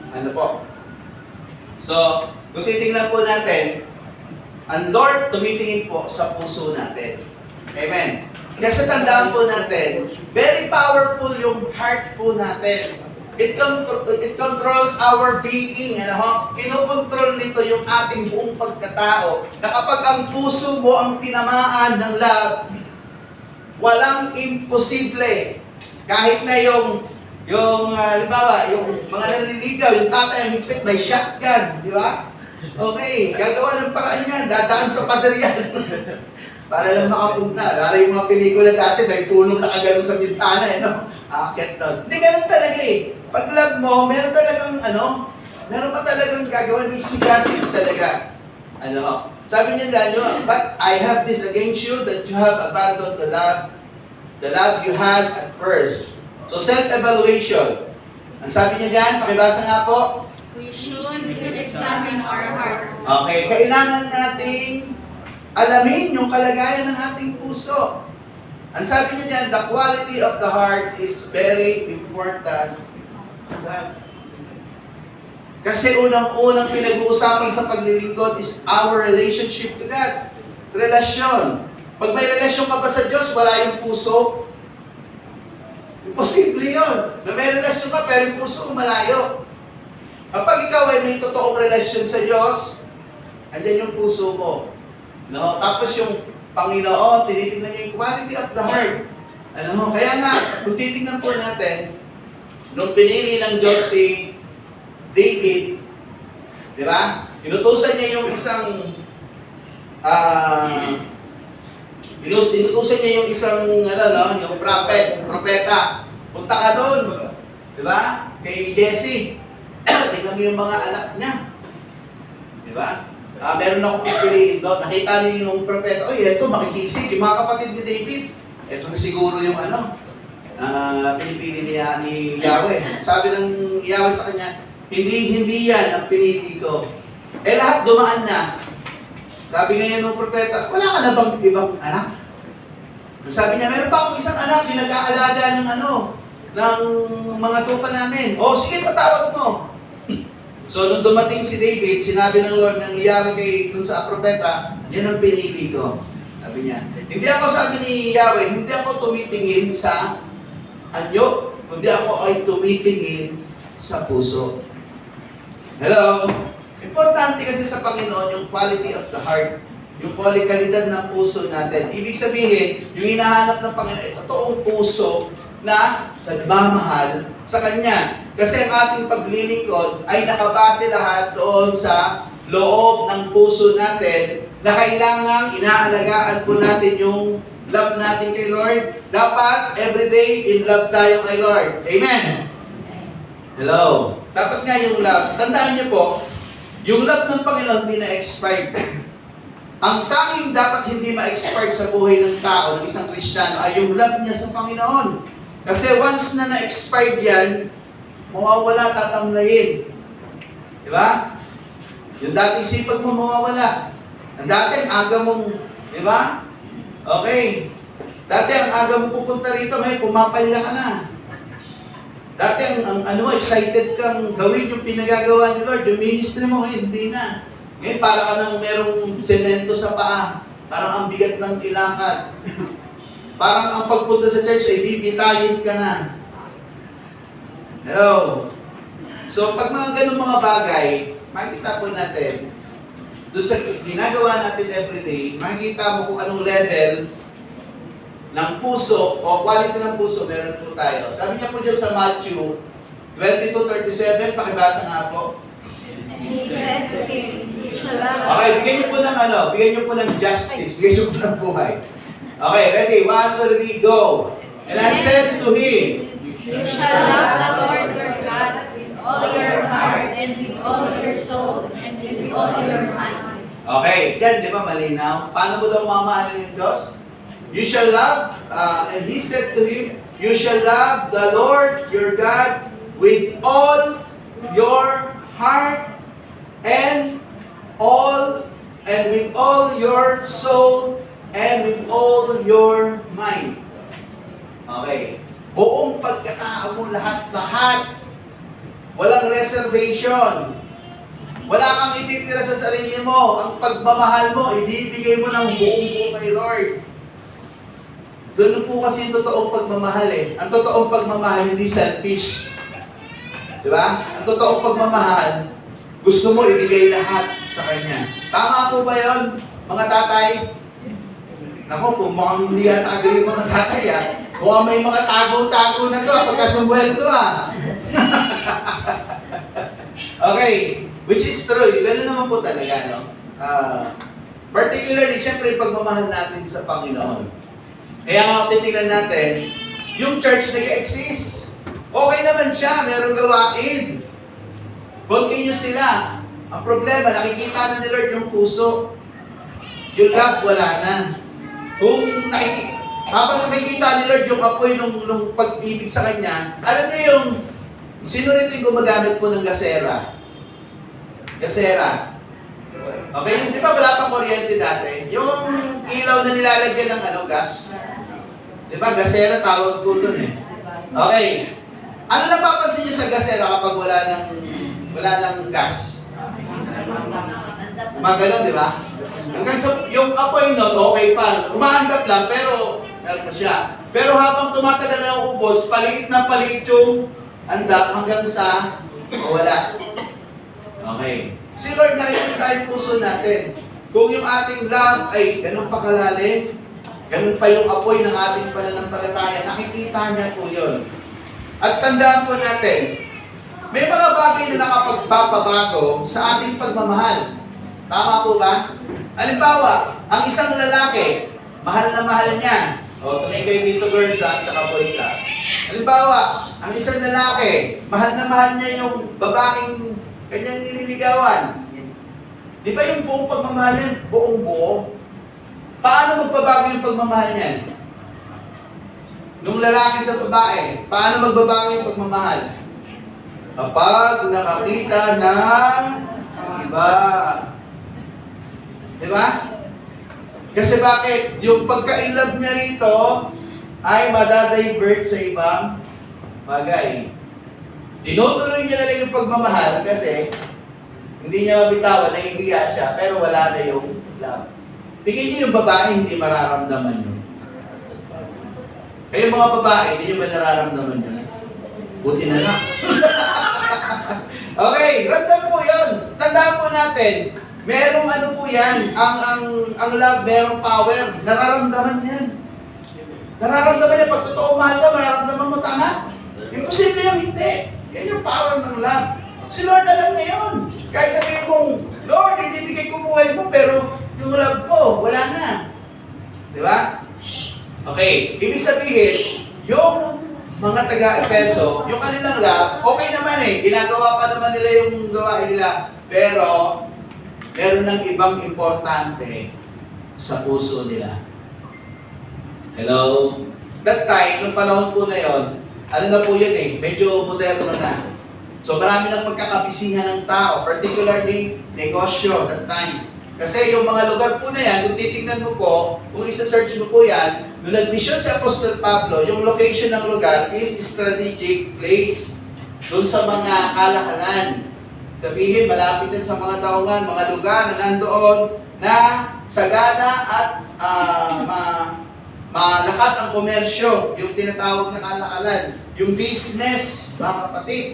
Ano po? So, kung titingnan po natin, ang Lord tumitingin po sa puso natin. Amen. Kasi tandaan po natin, very powerful yung heart po natin. It controls our being. Kinokontrol nito yung ating buong pagkatao. Na kapag ang puso mo ang tinamaan ng love, walang imposible. Kahit na yung halimbawa, yung mga nanliligaw, yung tatay ang higpit, may shotgun, di ba? Okay, gagawa ng paraan yan, dadaan sa pader yan. Para lang makapunta. Lalo yung mga pelikula dati, may punong nakaganon sa bintana, no? Aakyat doon. Hindi ganun talaga eh. Pag love mo, meron talagang meron ka talagang gagawin, may sigasig talaga. Sabi niya dahil, but I have this against you, that you have abandoned the love you had at first. So self-evaluation. Ang sabi niya dyan, pakibasa nga po. We should examine our hearts. Okay, kailangan nating alamin yung kalagayan ng ating puso. Ang sabi niya dyan, the quality of the heart is very important to God. Kasi unang-unang pinag-uusapan sa paglilingkod is our relationship to God. Relasyon. Pag may relasyon ka pa sa Diyos, wala yung puso. Imposible yun. Na may relasyon ka, pero yung puso mo malayo. Kapag ikaw ay may totoong relasyon sa Diyos, andyan yung puso mo. No? Tapos yung Panginoon, tinitingnan niya yung quality of the heart. Kaya nga, kung titingnan po natin, nung pinili ng Diyos si David, di ba? Inutusan niya yung isang inutusan niya yung isang yung propeta. Punta ka doon, di ba? Kay Jesse. Tingnan mo yung mga anak niya. Di ba? Meron akong pipiliin doon. Nakita niyo yung propeta, ito makikisig, yung mga kapatid ni David. Ito na siguro yung pinipili niya ni Yahweh. At sabi ng Yahweh sa kanya, hindi yan ang pinili ko. Lahat dumaan na. Sabi ngayon ng propeta, wala ka na bang ibang anak? Sabi niya, meron pa akong isang anak yung nag-aalaga ng mga tupa namin. Sige, patawag mo. So, nung dumating si David, sinabi ng Lord ng Yahweh dun sa propeta, yan ang pinili ko. Sabi niya, hindi ako, sabi ni Yahweh, hindi ako tumitingin sa anyo, kundi ako ay tumitingin sa puso. Hello? Importante kasi sa Panginoon yung quality of the heart, yung kalidad ng puso natin. Ibig sabihin, yung hinahanap ng Panginoon, totoong puso na nagmamahal sa Kanya. Kasi ang ating paglilingkod ay nakabase lahat doon sa loob ng puso natin na kailangang inaalagaan po natin yung love natin kay Lord. Dapat everyday in love tayo kay Lord. Amen? Hello? Dapat nga yung love, tandaan niyo po, yung love ng Panginoon hindi na-expired. Ang tanging dapat hindi ma-expired sa buhay ng tao, ng isang Kristiyano, ay yung love niya sa Panginoon. Kasi once na na-expired yan, mawawala, tatamlayin. Di ba? Yung dating sipag mo mawawala. Ang dating aga mong, di ba? Okay. Dati ang aga mong pupunta rito, ngayon pumapalya ka na. Dati ang excited kang gawin yung pinagagawa ni Lord, yung ministry mo, ngayon hindi na. Ngayon para ka nang merong semento sa paa. Parang ang bigat ng ilakad. Parang ang pagpunta sa church ay bibitayin ka na. Hello? So pag mga ganun mga bagay, makikita po natin, doon sa ginagawa natin everyday, makikita mo kung anong level ng puso o quality ng puso meron po tayo. Sabi niya po dyan sa Matthew 22:37, pakibasa nga po. And he says to him, "You shall love Okay, bigyan niyo po ng bigyan niyo po ng justice, bigyan niyo po ng buhay. Okay, ready? 1, 2, 3, go! And I said to him, You shall love the Lord your God with all your heart and with all your soul and with all your mind." okay, dyan, di ba malinaw? Paano mo daw mamahalin ng Diyos? You shall love, and he said to him, you shall love the Lord your God with all your heart and with all your soul and with all your mind. Okay. Buong pagkatao mo lahat-lahat. Walang reservation. Wala kang ititira sa sarili mo. Ang pagmamahal mo, ibibigay mo ng buong kay Lord. Doon po kasi yung totoong pagmamahal eh. Ang totoong pagmamahal, hindi selfish. Di ba? Ang totoong pagmamahal, gusto mo ibigay lahat sa Kanya. Tama po ba yun, mga tatay? Nako, kung mukhang hindi yata agree mga tatay mukhang may mga tago-tago na to pagkasumbuel to Okay, which is true. Ganun naman po talaga, no? Particularly, syempre, pagmamahal natin sa Panginoon. Kaya nga titignan natin, yung church nag-exist. Okay naman siya, merong gawain. Continuous sila. Ang problema, nakikita na ni Lord yung puso. Yung love, wala na. Kung habang nakikita ni Lord yung apoy nung pag-ibig sa Kanya, alam niyo yung, sino rito yung gumagamit po ng gasera? Gasera. Okay, di ba wala pang kuryente dati? Yung ilaw na nilalagyan ng gas? Di ba, gasera tawag po dun eh. Okay. Ano napapansin niyo sa gasera kapag wala ng gas? Magano, di ba? Hanggang sa yung apoy nun, okay pa. Umaandap lang, pero meron pa siya. Pero habang tumatagal na ang ubos, paliit na paliit yung andap hanggang sa mawala. Okay. Si Lord nakikita yung puso natin. Kung yung ating love ay ganun pa kalalim, ganun pa yung apoy ng ating pananampalataya, nakikita niya po yun. At tandaan po natin, may mga bagay na nakapagpapabago sa ating pagmamahal. Tama po ba? Halimbawa, ang isang lalaki, mahal na mahal niya. O, tumingin kayo dito girls at saka boys Halimbawa, ang isang lalaki, mahal na mahal niya yung babaeng kanyang nililigawan. Di ba yung buong pagmamahal niyan, buong buo? Paano magbabago yung pagmamahal niyan? Nung lalaki sa babae, paano magbabago yung pagmamahal? Kapag nakakita ng iba. Di ba? Kasi bakit? Yung pagka-inlove niya rito ay madadivert sa ibang bagay. Tinutuloy niya na lang yung pagmamahal kasi hindi niya mabitawan, nahihiya siya, pero wala na yung love. Tingin niyo yung babae, hindi mararamdaman yun. Kayo mga babae, hindi niyo ba nararamdaman yun? Buti na lang. Okay, ramdam po yun. Tandaan po natin, merong po yan, ang love, merong power. Nararamdaman yan. Nararamdaman yan. Pag totoo mahal ka, mararamdaman mo, tama? Imposible yung hindi. Yan yung power ng love. Si Lord na lang ngayon. Kahit sabihin mong, Lord, ibibigay ko buhay mo, pero yung love mo, wala na. Di ba? Okay, ibig sabihin, yung mga taga-Efeso, yung kanilang lab, okay naman eh. Ginagawa pa naman nila yung gawain nila. Pero, meron ng ibang importante sa puso nila. Hello? That time, nung panahon po na yon, ano na po yun eh, medyo moderno na. So marami ng pagkakabisihan ng tao, particularly negosyo that time. Kasi yung mga lugar po na yan, kung titignan mo po, kung isa-search mo po yan, nung nag-mission si Apostol Pablo, yung location ng lugar is strategic place. Doon sa mga kalakalan. Sabihin, malapit yan sa mga daungan, mga lugar na nandoon na sagana at malakas ang komersyo, yung tinatawag na kalakalan, yung business, mga kapatid.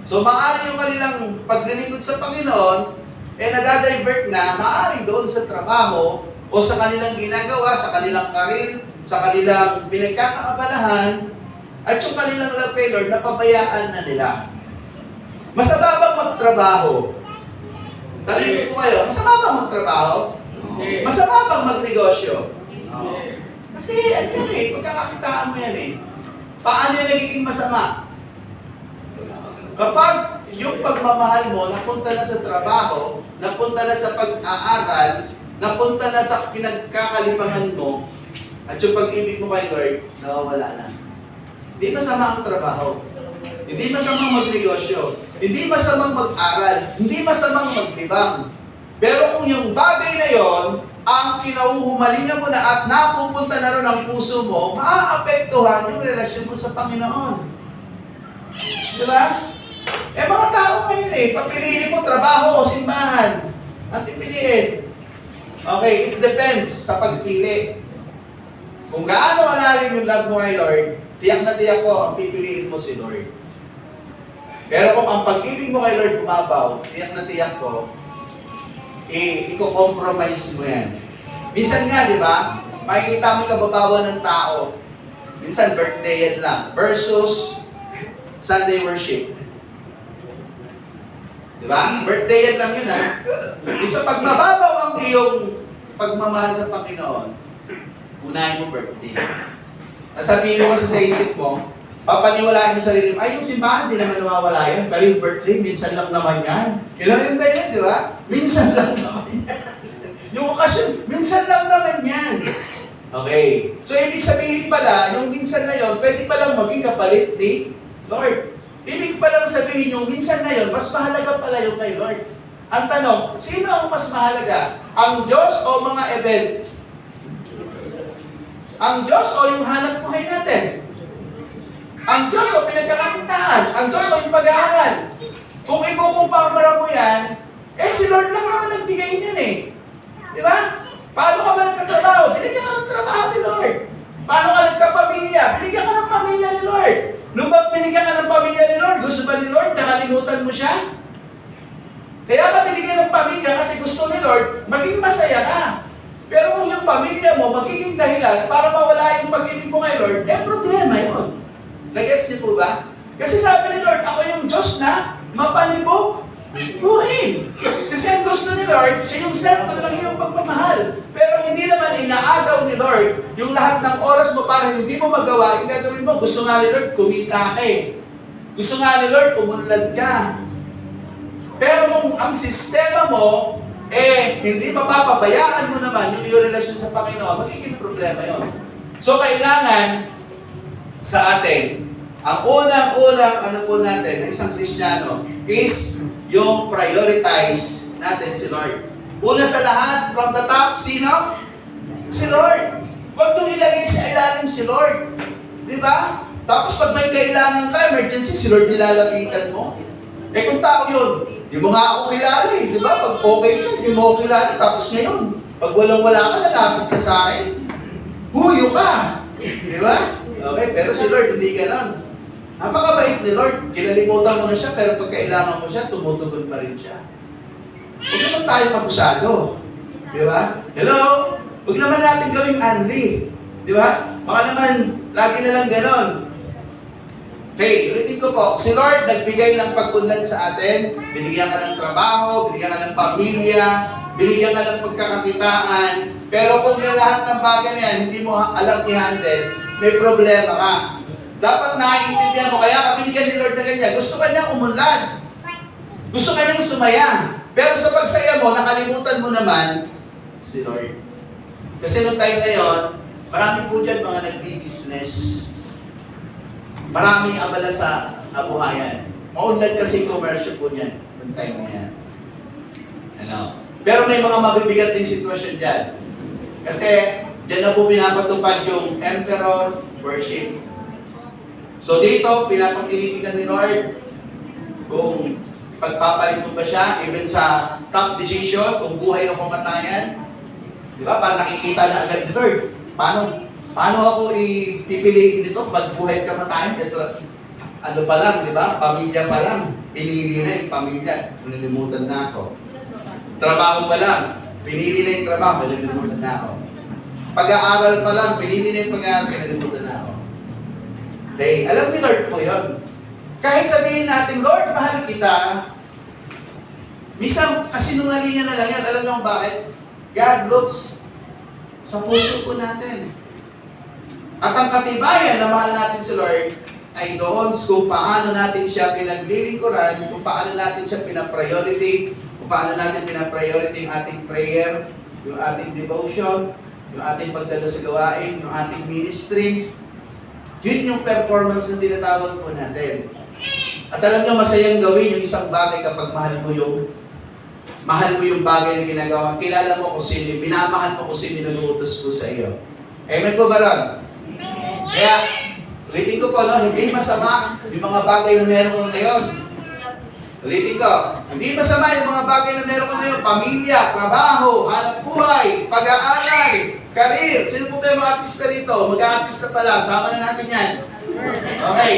So maaari yung kanilang paglilingkod sa Panginoon, nadadivert na, maaari doon sa trabaho o sa kanilang ginagawa, sa kanilang karir, sa kanilang pinagkakaabalahan, at yung kanilang love kay Lord, napabayaan na nila. Masama bang magtrabaho? Tanungin ko kayo, masama bang magtrabaho? Masama bang magnegosyo? Kasi ano yan eh, pagkakakitaan mo yan eh. Paano yan nagiging masama? Kapag yung pagmamahal mo napunta na sa trabaho, napunta na sa pag-aaral, napunta na sa pinagkakalibangan mo, at yung pag-ibig mo kay Lord, nawawala na. Hindi masama ang trabaho. Hindi masamang magnegosyo. Hindi masamang mag-aral. Hindi masamang maglibang. Pero kung yung bagay na yon ang kinauhumalingan mo na at napupunta na ron ang puso mo, maaapektuhan yung relasyon mo sa Panginoon. Di ba? Mga tao ngayon papiliin mo trabaho o simbahan. Ang pipiliin. Okay, it depends sa pagpili. Kung gaano kalalim yung love mo kay Lord, tiyak na tiyak ko, ang pipiliin mo si Lord. Pero kung ang pag-ibig mo kay Lord bumabaw, tiyak na tiyak ko, i-compromise mo yan. Minsan nga, di ba, makikita mo yung kababawan ng tao. Minsan, birthday yan lang. Versus Sunday worship. Di ba? Birthday yan lang yun, ha? So, pag mababaw ang iyong pagmamahal sa Panginoon, unahin mo birthday. Nasabihin mo kasi sa isip mo, papaniwalaan mo sarili mo, ay, yung simbahan, di naman nawawala yan. Pero yung birthday, minsan lang naman yan. Yun lang yung dahilan, di ba? Minsan lang naman yan. Yung okasyon, minsan lang naman yan. Okay. So, ibig sabihin pala, yung minsan na yon, pwede palang maging kapalit ni Lord. Ibig palang sabihin yung minsan na yon, mas mahalaga pala yung kay Lord. Ang tanong, sino ang mas mahalaga? Ang Diyos o mga event? Ang Diyos o yung hanap buhay natin? Ang Diyos o pinagkakakitaan? Ang Diyos o yung pag-aaral? Kung ikukumpara mo yan, si Lord lang naman nagbigay niyan eh. Di ba? Paano ka ba nagkatrabaho? Binigyan ka ng trabaho ni Lord. Paano ka nagkapamilya? Binigyan ka ng pamilya ni Lord. Nung ba binigyan ka ng pamilya ni Lord, gusto ba ni Lord, nakalimutan mo siya? Kaya ka binigyan ng pamilya kasi gusto ni Lord, maging masaya ka. Pero kung yung pamilya mo magiging dahilan para mawala yung pag-ibig mo kay Lord, problema yun. Nag-gets niyo po ba? Kasi sabi ni Lord, ako yung Diyos na mapalibog. Buhin. Kasi ang gusto ni Lord, siya yung sentro ng iyong pagmamahal. Pero hindi naman inaagaw ni Lord yung lahat ng oras mo para hindi mo magawa, yung gagawin mo. Gusto nga ni Lord, kumita ka eh. Gusto nga ni Lord, umunlad ka. Pero kung ang sistema mo, hindi mapapabayaan mo naman yung iyong relasyon sa Panginoon, magiging problema yon. So, kailangan sa atin, ang unang-unang po natin, ng isang Kristiyano, is yung prioritize natin si Lord. Una sa lahat, from the top, sino? Si Lord. Huwag nung ilagay sa ilalim si Lord. Di ba? Tapos pag may kailangan ka, emergency, si Lord nilalapitan mo. Kung tao yun, di mo nga ako kilala eh. Di ba? Pag okay ka, di mo ako kilala. Tapos ngayon, pag walang-wala ka, lalapit ka sa akin. Huyo ka. Di ba? Okay, pero si Lord, hindi ganon. Napakabait ni Lord. Kinalimutan mo na siya, pero pag kailangan mo siya, tumutugon pa rin siya. Huwag naman tayo kabusado. Di ba? Hello? Huwag naman natin gawing unli. Di ba? Baka naman, lagi na lang ganon. Okay, ulitin ko po. Si Lord, nagbigay ng pag-unlad sa atin. Binigyan ka ng trabaho, binigyan ka ng pamilya, binigyan ka ng pagkakakitaan. Pero kung yung lahat ng bagay na yan, hindi mo alam i-handle, may problema ka. Dapat naiintindihan mo, kaya ka binigyan ni Lord na ganyan. Gusto ka niyang umunlad. Gusto ka niyang sumaya. Pero sa pagsaya mo, nakalimutan mo naman si Lord. Kasi noong time na yon, marami po dyan mga nagbi-business. Maraming abala sa abuhayan. Maunlad kasi commercial po niyan, noong time na yan. Ano? Pero may mga mabibigat din sitwasyon dyan. Kasi dyan na po pinapatupad yung emperor worship. So dito, pinapagpilipigan ni Lord kung pagpapalit mo ba siya, even sa top decision, kung buhay o kamatayan. Di ba? Para nakikita na agad ni Lord. Paano ako ipipiliin dito pag buhay at kamatayan? Ito, ano pa lang, di ba? Pamilya pa lang. Pinili na yung pamilya. Nalilimutan na ako. Trabaho pa lang. Pinili na yung trabaho. Nalilimutan na ako. Pag-aaral pa lang. Pinili na yung pag-aaral. Nalilimutan na ako. Okay, alam ni Lord po yun. Kahit sabihin natin, Lord, mahal kita, minsan kasinungalingan na lang yan. Alam niyo kung bakit? God looks sa puso po natin. At ang katibayan na mahal natin si Lord ay doon kung paano natin siya pinaglilingkuran, kung paano natin siya pinapriority, kung paano natin pinapriority yung ating prayer, yung ating devotion, yung ating pagdala sa gawain, yung ating ministry. Yun yung performance na tinatawag po natin. At alam nyo, masayang gawin yung isang bagay kapag mahal mo yung bagay na ginagawa. Kilala mo kung sino, binamahal mo kung sino nanuutos po sa iyo. Amen po ba ron? Kaya, ulitin ko po, no, hindi masama yung mga bagay na meron ko ngayon. Ulitin ko, hindi masama yung mga bagay na meron ko ngayon. Pamilya, trabaho, hanap buhay, pag-aaral, career. Sino po ba yung mga artista dito? Mag-aartista pa lang. Sama na natin yan. Okay.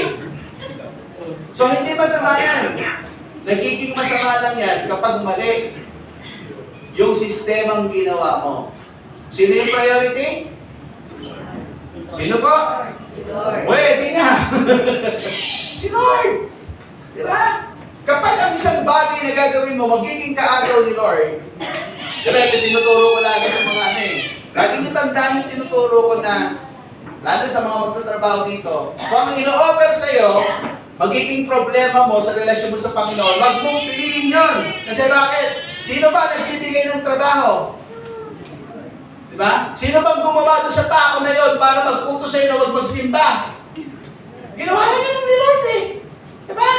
So, hindi masama yan. Nagiging masama lang yan kapag mali yung sistemang ginawa mo. Sino yung priority? Sino po? Pwede nga. Si Lord. Di ba? Kapag ang isang bagay na gagawin mo, magiging kaagaw ni Lord. Di ba, ito tinuturo ko lagi sa mga ano eh. Lagi niyo tandaan yung tinuturo ko na, lalo sa mga magtatrabaho dito, kung ang ino-offer sa'yo, magiging problema mo sa relasyon mo sa Panginoon, wag mong piliin yun. Kasi bakit? Sino ba nagbibigay ng trabaho? Diba? Sino bang gumawa doon sa tao na yon para mag-utos sa'yo na huwag magsimba? Ginawa na yun ni Lord eh. Diba?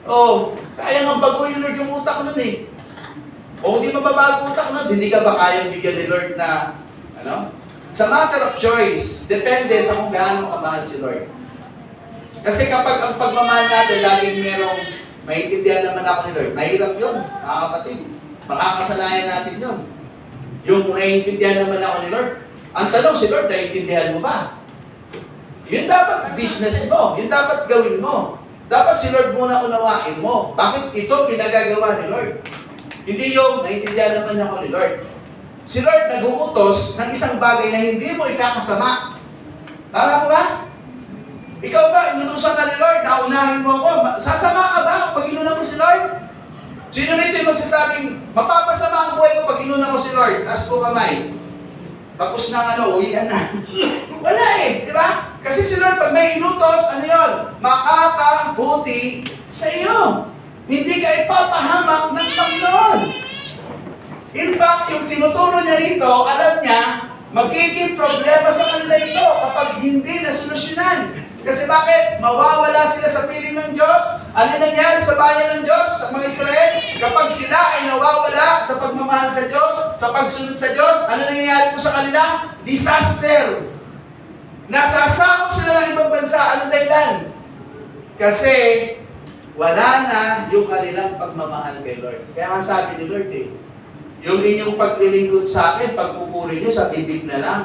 Oh, kaya nga baguhin ni Lord yung utak nun eh. O hindi mababago utak nun, hindi ka ba kayang bigyan ni Lord na, ano? It's a matter of choice. Depende sa kung gaano kamahal si Lord. Kasi kapag ang pagmamahal natin, laging merong maintindihan naman ako ni Lord. Mahirap yun, mga kapatid. Makakasanayan natin yun. Yung naiintindihan naman ako ni Lord. Ang tanong, si Lord, naiintindihan mo ba? Yun dapat business mo. Yun dapat gawin mo. Dapat si Lord muna unawain mo. Bakit ito pinagagawa ni Lord? Hindi yung naiintindihan naman ako ni Lord. Si Lord nag-uutos ng isang bagay na hindi mo ikakasama. Tama mo ba? Ikaw ba, inutusan ka ni Lord, naunahin mo ako, sasama ka ba pag inuna mo si Lord? Sino rito yung magsasabing, mapapasama ang buhay ko pag inuna ko si Lord? Taas ko kamay. Tapos na uwian na. Wala eh, di ba? Kasi si Lord, pag may inutos, ano yun? Makakabuti sa iyo. Hindi ka ipapahamak ng Panginoon. In fact, yung tinuturo niya rito, alam niya, magiging problema sa kanila ito kapag hindi nasolusyonan. Kasi bakit? Mawawala sila sa piling ng Diyos. Ano nangyari sa bayan ng Diyos, sa mga Israel? Kapag sila ay nawawala sa pagmamahal sa Diyos, sa pagsunod sa Diyos, ano nangyayari po sa kanila? Disaster. Nasasakop sila ng ibang bansa. Anong dahilan? Kasi wala na yung kanilang pagmamahal kay Lord. Kaya nga sabi ni Lord yung inyong paglilingkod sa akin, pagpupuri nyo sa bibig na lang.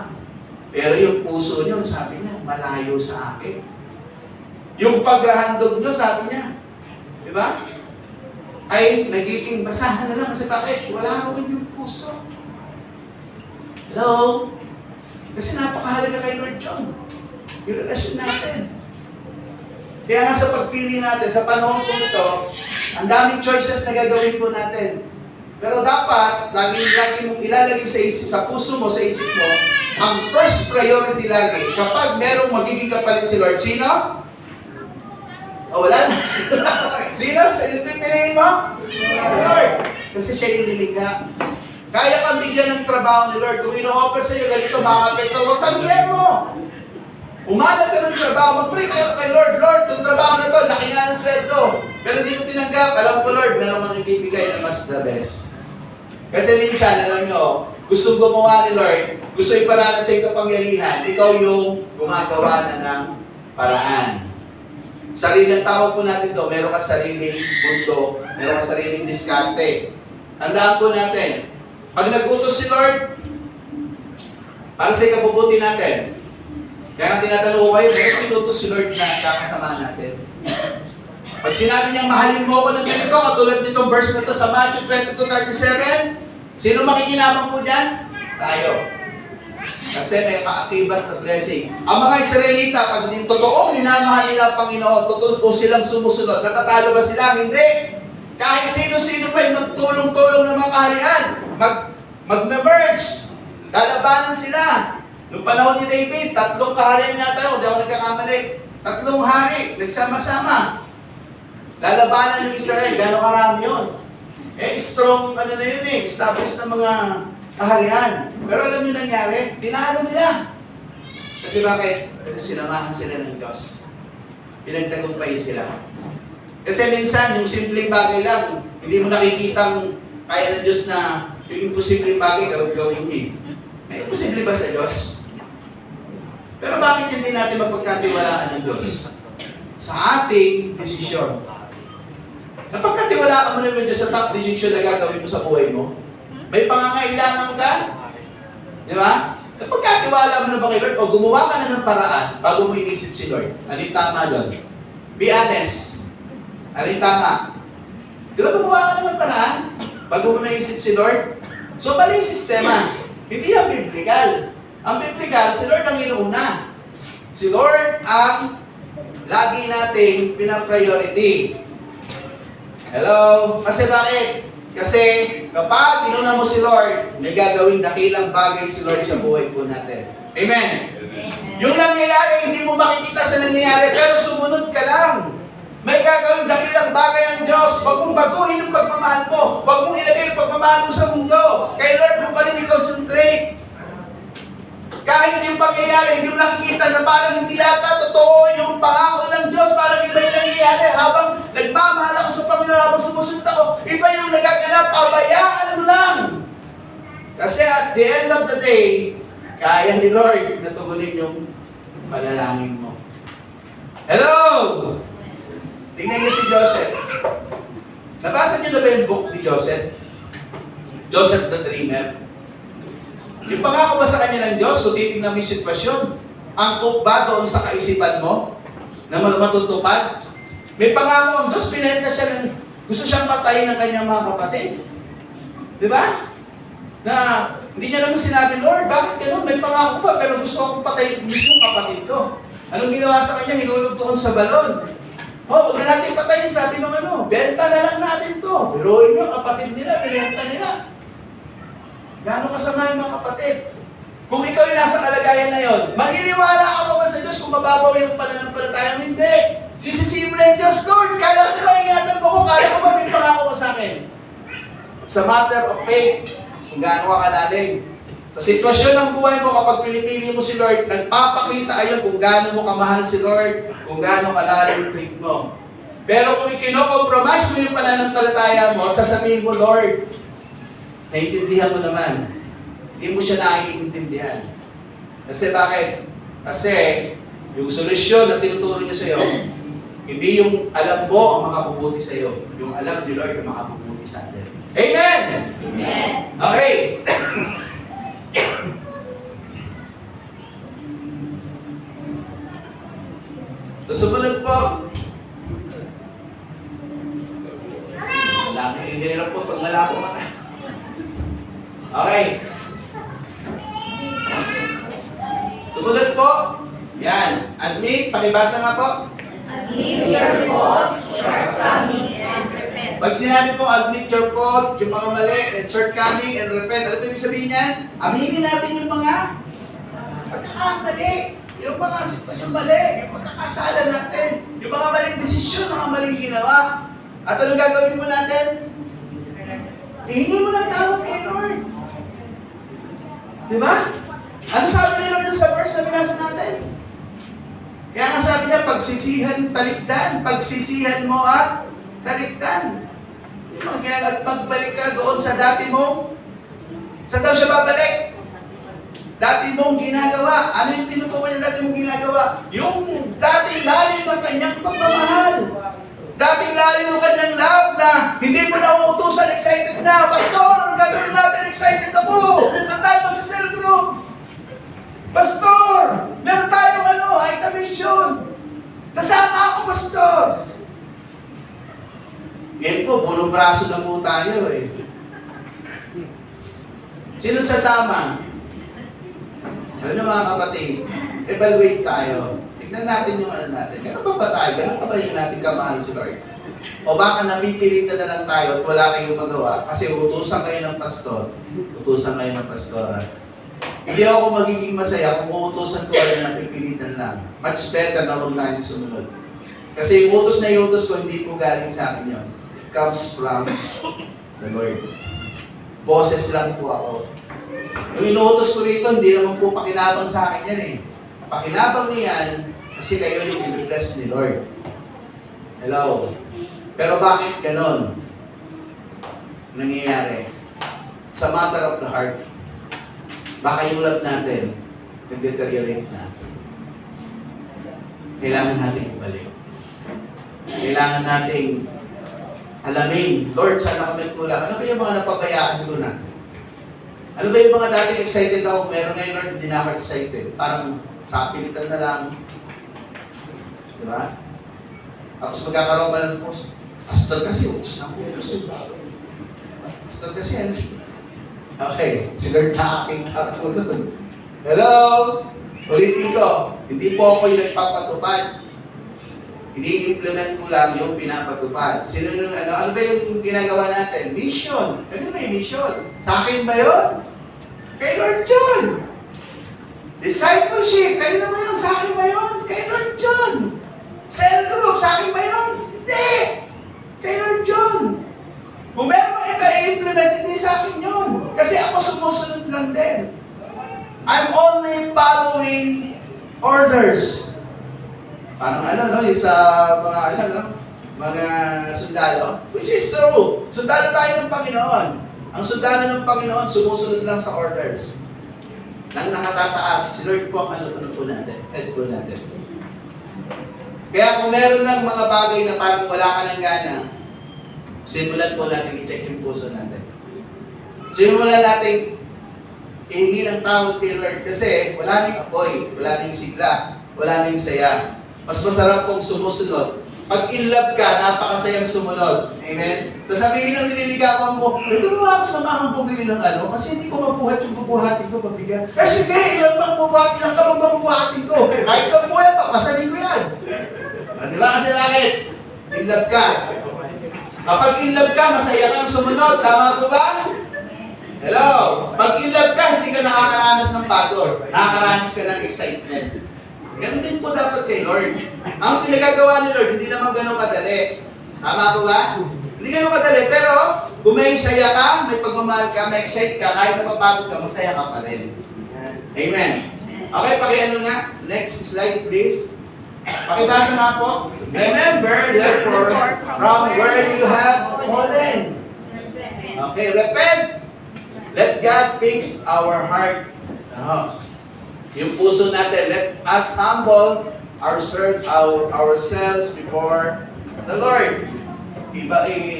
Pero yung puso nyo, sabi niya, malayo sa akin. Yung paghahandog nyo, sabi niya, di ba? Ay nagiging basahan na lang kasi bakit? Wala rin yung puso. Hello? Kasi napakahalaga kay Lord John. Yung relasyon natin. Kaya nga sa pagpili natin, sa panahon po ito, ang daming choices na gagawin po natin. Pero dapat, lagi mong ilalagay sa puso mo, sa isip mo, ang first priority lagi, kapag merong magiging kapalit si Lord, sino? O wala na. Sino? Pipiliin mo? Si Lord. Kasi siya yung lilikha. Kaya kang bigyan ng trabaho ni Lord. Kung ino-offer sa iyo, ganito, makakapekto, huwag tanggihan mo. Umanap ka ng trabaho, mag-pray kayo kay Lord, Lord, itong trabaho na to, laki nga ng sweldo. Pero hindi ko tinanggap. Alam ko, Lord, meron kang ibibigay na mas the best. Kasi minsan, alam nyo, gusto gumawa ni Lord, gusto iparana sa iyong kapangyarihan, ikaw yung gumagawa na ng paraan. Sariling tawag po natin to, meron ka sariling mundo, meron ka sariling diskarte. Tandaan po natin, pag nag-utos si Lord, para sa ikabubuti natin, kaya nga tinatanong ko kayo, bakit inutos si Lord na kakasama natin? Pag sinabi niyang mahalin mo ako ng ganito, katulad nitong verse na to sa Matthew 22:37, sino makikinabang po dyan? Tayo. Kasi may kaakibat na blessing. Ang mga Israelita, pag din totoong minamahal nila ang Panginoon, totoo silang sumusunod, natatalo ba sila? Hindi. Kahit sino-sino pa yung nagtulong-tulong ng mga kaharian, mag-merge, lalabanan sila. Noong panahon ni David, 3 kaharian nga tayo, hindi ako nagkakamali. 3 hari, nagsama-sama. Lalabanan yung Israel, gano'ng karami yun. Strong, na yun established na mga kaharian. Pero alam nyo nangyari, tinalo nila. Kasi bakit? Kasi sinamahan sila ng Diyos. Pinagtagumpay sila. Kasi minsan, yung simpleng bagay lang, hindi mo nakikitang kaya ng Diyos na yung imposibleng bagay gawin niya. May imposible ba sa Diyos? Pero bakit hindi natin mapagkatiwalaan ng Diyos? Sa ating desisyon. Napagkatiwalaan mo naman Diyos sa top decision na gagawin mo sa buhay mo? May pangangailangan ka? Di ba? Napagkatiwala mo na ba kay Lord? O gumawa ka na ng paraan bago mo inisip si Lord. Ano yung tama doon? Be honest. Ano yung tama? Di ba gumawa ka na ng paraan bago mo naisip si Lord? So, mali yung sistema. Hindi yung biblical. Ang biblical, si Lord ang inuuna. Si Lord ang lagi nating pinapriority. Hello? Kasi bakit? Kasi kapag inuna mo si Lord, may gagawing dakilang bagay si Lord sa buhay po natin. Amen? Yung nangyayari, hindi mo makikita sa nangyayari, pero sumunod ka lang. May gagawing dakilang bagay ang Diyos. Huwag mong baguhin ang pagmamahal mo. Huwag mong ilagay ang pagmamahal mo sa mundo. Kay Lord mo pa rin i-concentrate. Kahit yung pangyayari, hindi mo nakikita na parang hindi yata totoo yung pangako ng Diyos, parang iba yung nangyayari. Habang nagmamahal ako sa Panginoon, habang sumusunod ako, iba yung nagaganap, pabayaan mo lang. Kasi at the end of the day, kaya ni Lord na tugunin yung panalangin mo. Hello! Tingnan niyo si Joseph. Nabasa niyo na ba yung book ni Joseph? Joseph the Dreamer. Yung pangako ba sa kanya ng Diyos, kung titignan mo yung sitwasyon, angkop ba doon sa kaisipan mo na matutupad? May pangako ang Diyos, pinenta siya ng, gusto siyang patayin ng kanyang mga kapatid. Di ba? Na hindi niya naman sinabi, Lord, bakit ganun? May pangako ba, pero gusto akong patayin mismo kapatid ko. Anong ginawa sa kanya? Hinulog doon sa balon. Huwag na natin patayin, sabi ng benta na lang natin to. Pero yung kapatid nila, binenta nila. Gano'ng kasama yung mga kapatid? Kung ikaw yung nasa kalagayan na yon, maniniwala ka pa ba sa Diyos kung mababaw yung pananampalataya mo? Hindi. Sisisihin mo na yung Diyos, Lord, kala ko ba ingatan ko, kala ko ba may pangako ko sa akin? It's a matter of faith, kung gaano ka kalalim. Sa sitwasyon ng buhay mo, kapag pinipili mo si Lord, nagpapakita ayon kung gaano mo kamahal si Lord, kung gaano kalalim yung faith mo. Pero kung ikino-compromise mo yung pananampalataya mo at sasabihin mo, Lord, naiintindihan mo naman. Hindi mo siya naiintindihan. Kasi bakit? Kasi yung solusyon na tinuturo niya sa iyo, hindi yung alam mo ang makabubuti sa iyo. Yung alam ni Lord ang makabubuti sa atin. Amen! Amen. Okay. Susunod po. Malaki yung hirap po pag wala po mata. Okay. Sumunod po. Yan. Admit, pakibasa nga po. Admit your faults, shortcoming, and repent. Pag Pag sinabi kong admit your fault, yung mga mali, and shortcoming, and repent, ano ba ibig sabihin niyan? Aminin natin yung mga pagkakamali, yung mga yung mali, yung pagkakasala natin, yung mga maling desisyon, mga maling ginawa. At anong gagawin mo natin? Ihingi mo ng tawad kay Lord. Di ba? Ano sabi ni Lord sa verse na binasa natin? Kaya nga sabi niya, pagsisihan, talikdan. Pagsisihan mo at talikdan. Yung mga ginagawa, pagbalik ka doon sa dati mo. Saan daw siya babalik? Dati mong ginagawa. Ano yung tinutukoy niya dati mong ginagawa? Yung dating lalim ng kanyang pagmamahal. Dating lalim ng kanyang love na hindi mo na uutusan, excited na. Pastor, ang gagawin natin, excited ako. Saan tayo magsa-cell group? Pastor, meron tayong Aita Vision. Kasama ako, Pastor. Ngayon po, punong braso na po tayo eh. Sino sasama? Alam niyo mga kapatid, evaluate tayo. Tignan natin yung natin. Gano'n ba tayo? Gano'n pa ba yung natin kamahal si Lord? O baka napipilitan na lang tayo at wala kayong magawa kasi utusan kayo ng pastor, utusan kayo ng pastora. Hindi ako magiging masaya kung uutusan ko kayo na pipilitan lang. Much better na huwag natin sumunod. Kasi yung utos na iutos ko, hindi po galing sa akin yun. It comes from the Lord. Boses lang po ako. Yung inuutos ko rito, hindi naman po pakinabang sa akin yan eh. Pakinabang niyan kasi kayo yung i-bless ni Lord. Hello? Pero bakit ganon nangyayari? It's a matter of the heart. Baka yung love natin, nag-deteriorate na. Kailangan natin ibalik. Kailangan nating alamin, Lord, saan ako nagkulang? Ano ba yung mga napabayaan ko na? Ano ba yung mga dating excited ako? Meron ngayon, Lord, hindi na ako excited. Parang sa pilitan na lang. Di ba? Tapos magkakaroon pa ng post. Pastor kasi, utos na utos. Pastor kasi, ano? Okay, si Lord na aking kapo nun. Hello? Ulitin ko, hindi po ako yung nagpapatupad. Ini-implement ko lang yung pinapatupad. Sino nung ano ba yung ginagawa natin? Mission. Ano ba yung mission? Sa akin ba yun? Kay Lord yun. Discipleship. Kanino ba yun? Sa akin ba yun? Kay Lord yun. Cell group. Sa akin ba yun? Hindi. Kay Lord yun. Kung meron ba iba i-implement, hindi sa akin yun. Kasi ako sumusunod lang din. I'm only following orders. Parang yung sa mga mga sundalo, which is true. Sundalo tayo ng Panginoon. Ang sundalo ng Panginoon, sumusunod lang sa orders. Nang nakatataas, si Lord po ang ano po natin, head po natin. Kaya kung meron ng mga bagay na parang wala ka ng gana, simulan po natin i-check yung puso natin. Simulan natin ihingi ng tawad kay Lord kasi wala nang apoy, wala nang sigla, wala nang saya. Mas masarap kung sumusunod. Pag in love ka, napakasayang sumunod. Amen? Sasabihin ng nililigawan mo, hindi mo ba ako samahan bumili ng kasi hindi ko mabuhat yung bubuhatin ko, pabigat. Sige, ilan pang bubuhatin ang kapag mabubuhatin ko. Kahit sa buhay, papasalin ko yan. Di ba kasi bakit? In love ka. Kapag in love ka, masaya kang sumunod. Tama po ba? Hello? Pag in love ka, hindi ka nakakaranas ng pagod. Nakakaranas ka ng excitement. Ganun din po dapat kay Lord. Ang pinagagawa ni Lord, hindi naman ganun kadali. Tama po ba? Hindi ganun kadali, pero kung may saya ka, may pagmamahal ka, may excite ka, kahit napapagod ka, masaya ka pa rin. Amen. Okay, pakiano nga. Next slide, please. Pakibasa nga po. Remember, therefore, from where you have fallen. Okay, repent. Let God fix our heart. Yung puso natin, let us humble ourselves before the Lord.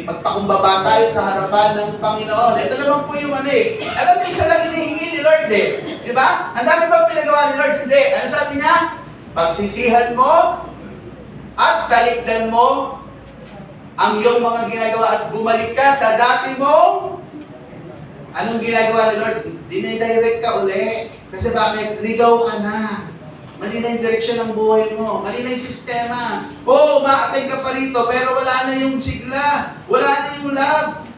Magpakumbaba tayo sa harapan ng Panginoon. Ito naman po yung alam mo, isa lang hinihingi ni Lord Di ba? Ang dami bang pinagawa ni Lord? Hindi. Ano sabi niya? Pagsisihan mo at talikdan mo ang iyong mga ginagawa at bumalik ka sa dati mong anong ginagawa ni Lord? Dinidirect ka uli. Kasi bakit? Ligaw ka na. Mali na yung direksyon ng buhay mo. Mali na yung sistema. Oo, ma-attend ka pa rito, pero wala na yung sigla. Wala na yung love.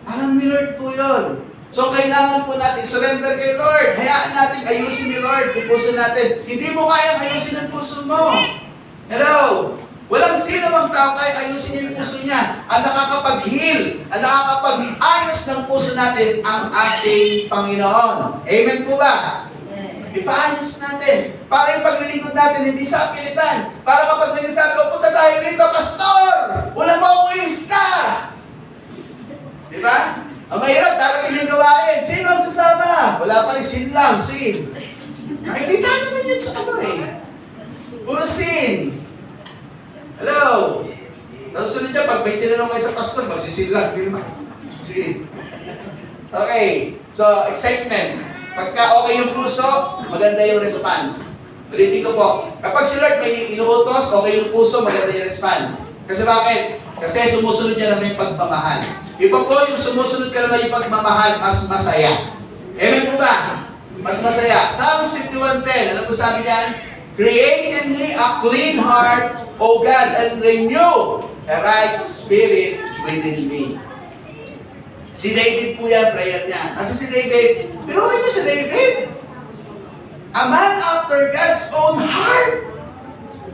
Alam ni Lord po yun. So, kailangan po natin surrender kay Lord. Hayaan natin ayusin ni Lord yung puso natin. Hindi mo kayang ayusin ang puso mo. Hello? Walang sino mang tao kaya ayusin niya yung puso niya. Ang nakakapag-heal, ang nakakapag-ayos ng puso natin ang ating Panginoon. Amen po ba? Ipaayos natin. Para yung paglilingkod natin, hindi sa apilitan. Para kapag nagsasabi ko, punta tayo dito, Pastor! Wala mo akong ilista! Diba? Ang mahirap, darating yung gawain. Sino ang sasama? Wala pa rin, sin lang, sin. Nakikita naman yun sa ano eh. Puro sin. Hello? Tapos sunod niya, pag may tinanong kayo sa pastor, magsisin lang, di ba? Sin. Okay. So, excitement. Pagka okay yung puso, maganda yung response. Ulitin ko po. Kapag si Lord may inuutos, okay yung puso, maganda yung response. Kasi bakit? Kasi sumusunod niya naman yung pagmamahal. Iba po yung sumusunod ka naman yung pagmamahal, mas masaya. Amen po ba? Mas masaya. Psalms 51:10, ano po sabi niyan? Create in me a clean heart, O God, and renew a right spirit within me. Si David po yan, prayer niya. Kasi si David, pero ano si David? A man after God's own heart.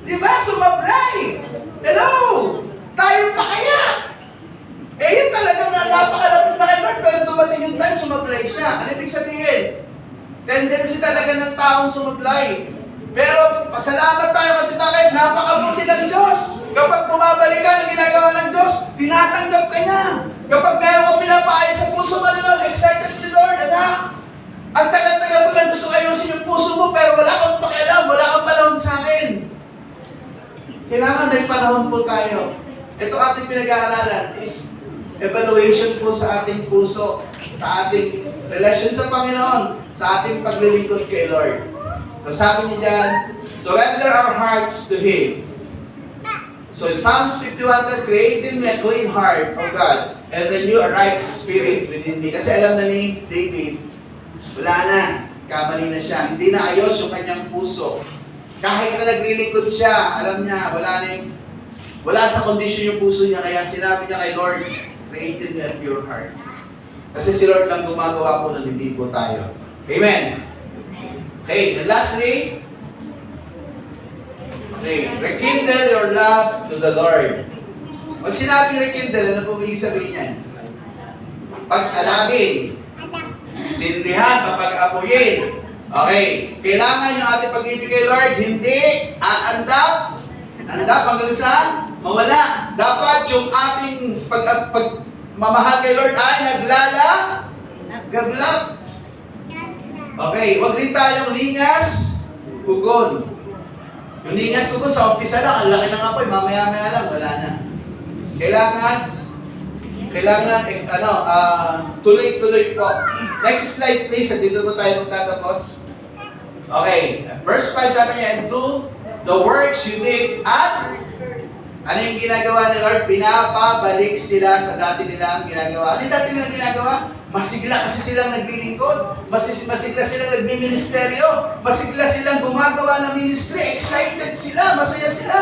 Diba? Sumablay. Hello? Tayo pa kaya? Eh, yun talagang napakalapit na kay Lord, pero dumating yung time, sumablay siya. Ano ibig sabihin? Tendency talaga ng taong sumablay. Pero, pasalamat tayo kasi bakit? Napakabuti ng Diyos. Kapag bumabalik ka ng ginagawa ng Diyos, tinatanggap ka niya. Kapag meron ka pinapaayos sa puso mo ni Lord, excited si Lord, anak. Ang tagal-tagal ko lang gusto ayusin yung puso mo, pero wala kang pakialam, wala kang panahon sa akin. Kailangan may panahon po tayo. Ito ating pinag-aaralan is evaluation po sa ating puso, sa ating relasyon sa Panginoon, sa ating paglilingkod kay Lord. So sabi niya dyan, surrender our hearts to Him. So Psalms 51 that create in me a clean heart, O God, and renew a right spirit within me. Kasi alam na ni David, wala na, kamali na siya. Hindi na ayos yung kanyang puso. Kahit na naglilingkod siya, alam niya, wala sa kondisyon yung puso niya. Kaya sinabi niya kay Lord, create in me a pure heart. Kasi si Lord lang gumagawa po nun, hindi po tayo. Amen. Okay, and lastly, rekindle your love to the Lord. Pag sinabi rekindle, ano po ibig sabihin niyan? Pag-alagin, sindihan, papag-apuyin. Okay, kailangan yung ating pag-ibig kay Lord, hindi aandap hanggang sa mawala. Dapat yung ating pagmamahal kay Lord ay gablap. Okay, wag rin tayong lingas, kugon. Yung lingas kugon sa umpisa lang, ang laki ng apoy, mamaya-maya lang, wala na. Kailangan tuloy-tuloy po. Next slide please, at dito po tayo magtatapos. Okay, verse 5 sabi niya, do the works you did at ano yung ginagawa ni Lord? Pinapabalik sila sa dati nilang ginagawa. Ano yung dati nilang ginagawa? Masigla kasi silang naglilingkod, masigla silang nagmi-ministeryo, masigla silang gumagawa ng ministry, excited sila, masaya sila.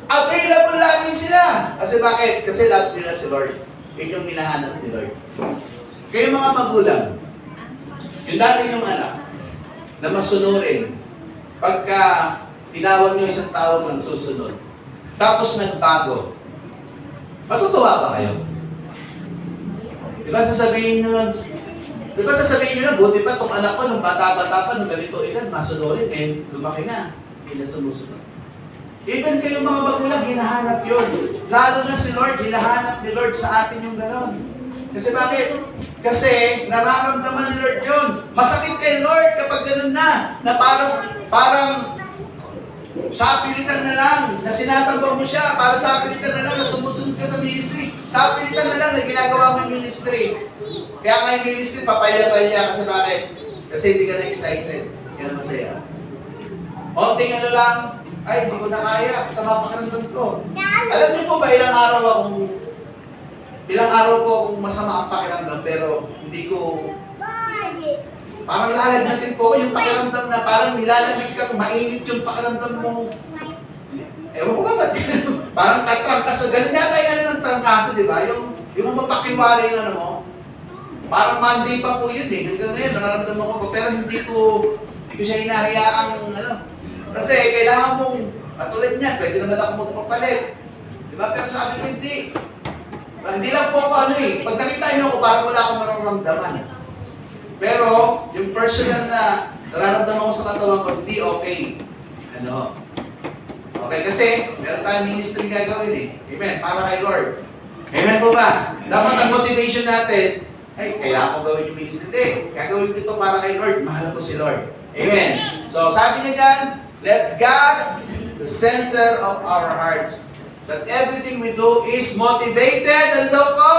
Available lagi sila. Kasi bakit? Kasi love nila si Lord. Yun yung hinahanap ni Lord. Kayo mga magulang, yung dati yung anak, na masunurin, pagka tinawag nyo isang tawag lang susunod, tapos nagbago, matutuwa ba kayo? Diba sasabihin nyo, buti pa itong anak ko, nung bata-bata pa, nung ganito edad, masunurin, lumaki na, hindi na sumusunod. Even kayo mga magulang, hinahanap yun. Lalo na si Lord, hinahanap ni Lord sa atin yung gano'n. Kasi bakit? Kasi nararamdaman ni Lord yun. Masakit kay Lord kapag gano'n na parang sapilitan na lang, na sinasamba mo siya, para sapilitan na lang na sumusunod ka sa ministry. Sapilitan na lang na ginagawa mo yung ministry. Kaya nga yung ministry, papaya-paya. Kasi bakit? Kasi hindi ka na excited. Yan ang masaya. Onting ano lang, ay, hindi ko na kaya. Sama pakiramdam ko. Alam niyo po ba, ilang araw po akong masama ang pakiramdam, pero hindi ko Parang lalagnatin po ko yung pakiramdam na parang nilalamig kang mainit yung pakiramdam mo. Ewan ko ba ba't parang tatrangkaso. Ganun yata yan ng trangkaso, di ba? Yung mo mapakiwala yung ano mo. Parang Monday pa po yun eh. Hanggang ngayon, nararamdaman ko pa. Pero hindi ko siya hinahayaang ano. Kasi kailangan mong, katulad niya, pwede naman ako magpapalit. Di ba? Pero sabi ko, hindi. Hindi lang po ako ano eh. Pag nakita niyo ako, parang wala akong mararamdaman. Pero, yung personal na nararamdaman ko sa katawan ko, hindi okay. Ano? Okay, kasi meron tayong ministry gagawin eh. Amen. Para kay Lord. Amen po ba? Dapat ang motivation natin, ay, kailangan ko gawin yung ministry. Hindi. Gagawin ko ito para kay Lord. Mahal ko si Lord. Amen. So, sabi niya dyan, let God the center of our hearts. That everything we do is motivated, ano daw po?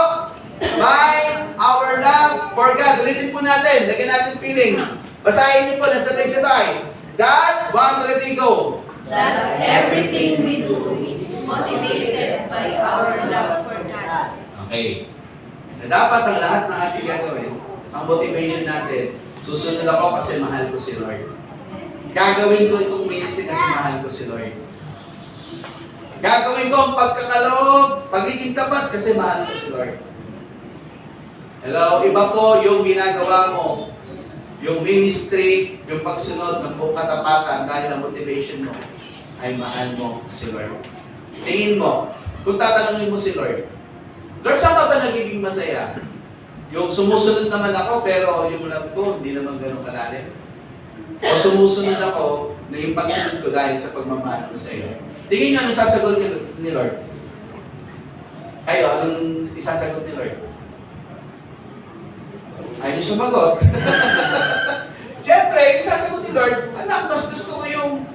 By our love for God. Ulitin po natin. Lagyan natin feelings. Basahin niyo po na sabay-sabay. That, 1, 2, 3, go. That everything we do is motivated by our love for God. Okay. Na dapat ang lahat ng ating gagawin, ang motivation natin, susunod ako kasi mahal ko si Lord. Gagawin ko itong ministry kasi mahal ko si Lord. Gagawin ko ang pagkakaloob, pagiging tapat kasi mahal ko si Lord. Hello, iba po yung ginagawa mo. Yung ministry, yung pagsunod ng buong katapatan dahil ang motivation mo ay mahal mo si Lord. Tingin mo, kung tatanungin mo si Lord, Lord, saan ka ba nagiging masaya? Yung sumusunod naman ako, pero yung love ko, hindi naman ganun kalalim. O sumusunod ako na yung pagsunod ko dahil sa pagmamahal ko sa iyo. Tingin nyo, anong sasagot ni Lord? Kayo, anong isasagot ni Lord? Ayaw niyo sumagot. Siyempre, yung sasagot ni Lord, anak, mas gusto ko yung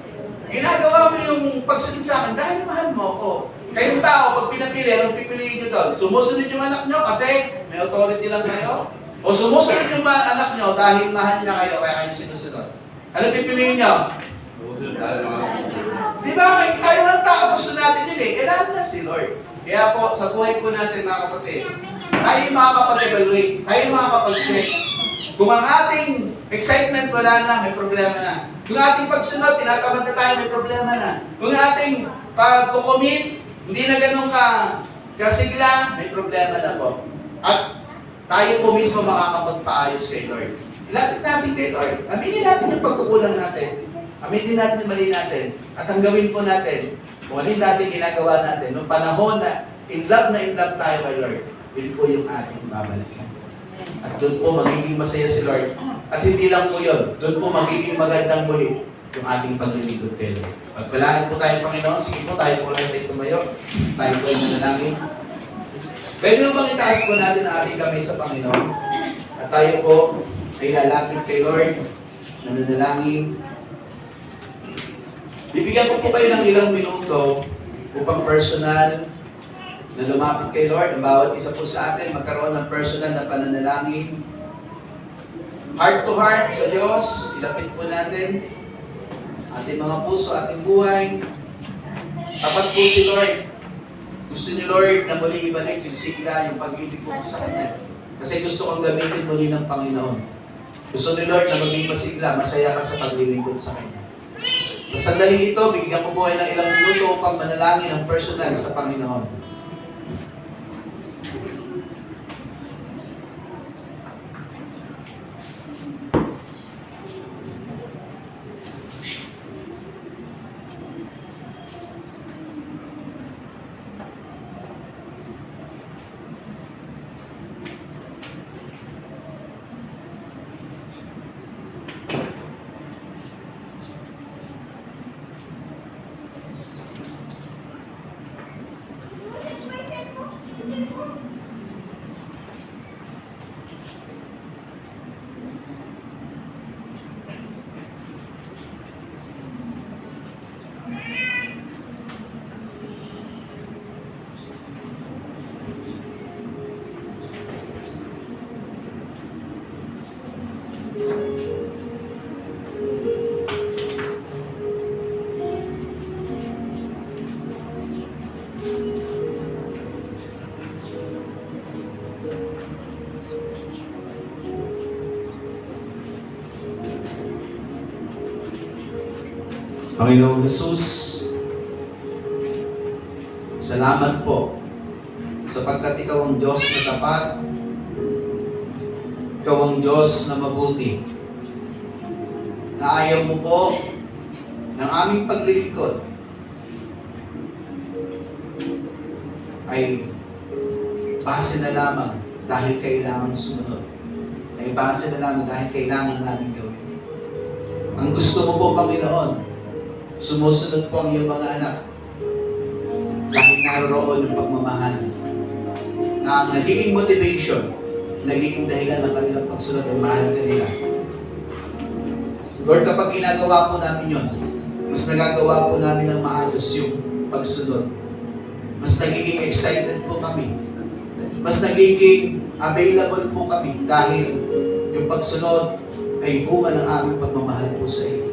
ginagawa mo yung pagsunod sa akin dahil mahal mo ako. Kayong tao, pag pinapili, anong pipiliin nyo doon? Sumusunod yung anak nyo kasi may authority lang kayo? O sumusunod yung anak nyo dahil mahal niya kayo kaya kayo sinusunod? Anong pipiliin nyo? Di ba? Tayo ng tao, gusto natin yun eh. Kailangan na si Lord. Kaya po, sa buhay po natin mga kapatid, tayo yung makakapag-evaluate, tayo yung makakapag-check. Kung ang ating excitement wala na, may problema na. Kung ating pagsunod, tinatamad na tayo, may problema na. Kung ating pag-commit, hindi na ganun kasigla, may problema na po. At tayo po mismo makakapagpaayos kay Lord. Ilapit natin kay Lord. Aminin natin yung pagkukulang natin. Aminin natin yung mali natin. At ang gawin po natin, kung alin natin ginagawa natin, nung panahon na in love tayo kay Lord, yun po yung ating babalikan. At doon po magiging masaya si Lord. At hindi lang po yun, doon po magiging magandang muli yung ating paglilingkod kay Lord. Pagpalaan po tayo, Panginoon. Sige po, tayo po lang tayo tumayo. Tayo po ay manalangin. Pwede mo bang itaas po natin ang ating kamay sa Panginoon? At tayo po ay lalapit kay Lord, nananalangin. Bibigyan ko po kayo ng ilang minuto upang personal na lumapit kay Lord. Ang bawat isa po sa atin magkaroon ng personal na pananalangin. Heart to heart sa Diyos, ilapit po natin ating mga puso, ating buhay. Tapat po si Lord. Gusto ni Lord na muli ibalik yung sigla, yung pag-ibig po sa Kanya. Kasi gusto kong gamitin muli ng Panginoon. Gusto ni Lord na maging masigla, masaya ka sa paglilingkod sa Kanya. Sa sandaling ito, bigyan ko buhay ng ilang minuto upang manalangin ng personal sa Panginoon. Panginoong Jesus, salamat po sapagkat ikaw ang Diyos na tapat, ikaw ang Diyos na mabuti, na ayaw mo po ng aming paglilingkod ay base na lamang dahil kailangan sumunod. Ay base na lamang dahil kailangan namin gawin. Ang gusto mo po, Panginoon, sumusunod po ang iyong mga anak. Dahil naroon yung pagmamahal na ang nagiging motivation, nagiging dahilan ng kanilang pagsunod ay mahal ka nila. Lord, kapag ginagawa po namin yun, mas nagagawa po namin ng maayos yung pagsunod. Mas nagiging excited po kami. Mas nagiging available po kami dahil yung pagsunod ay bunga ng aming pagmamahal po sa iyo.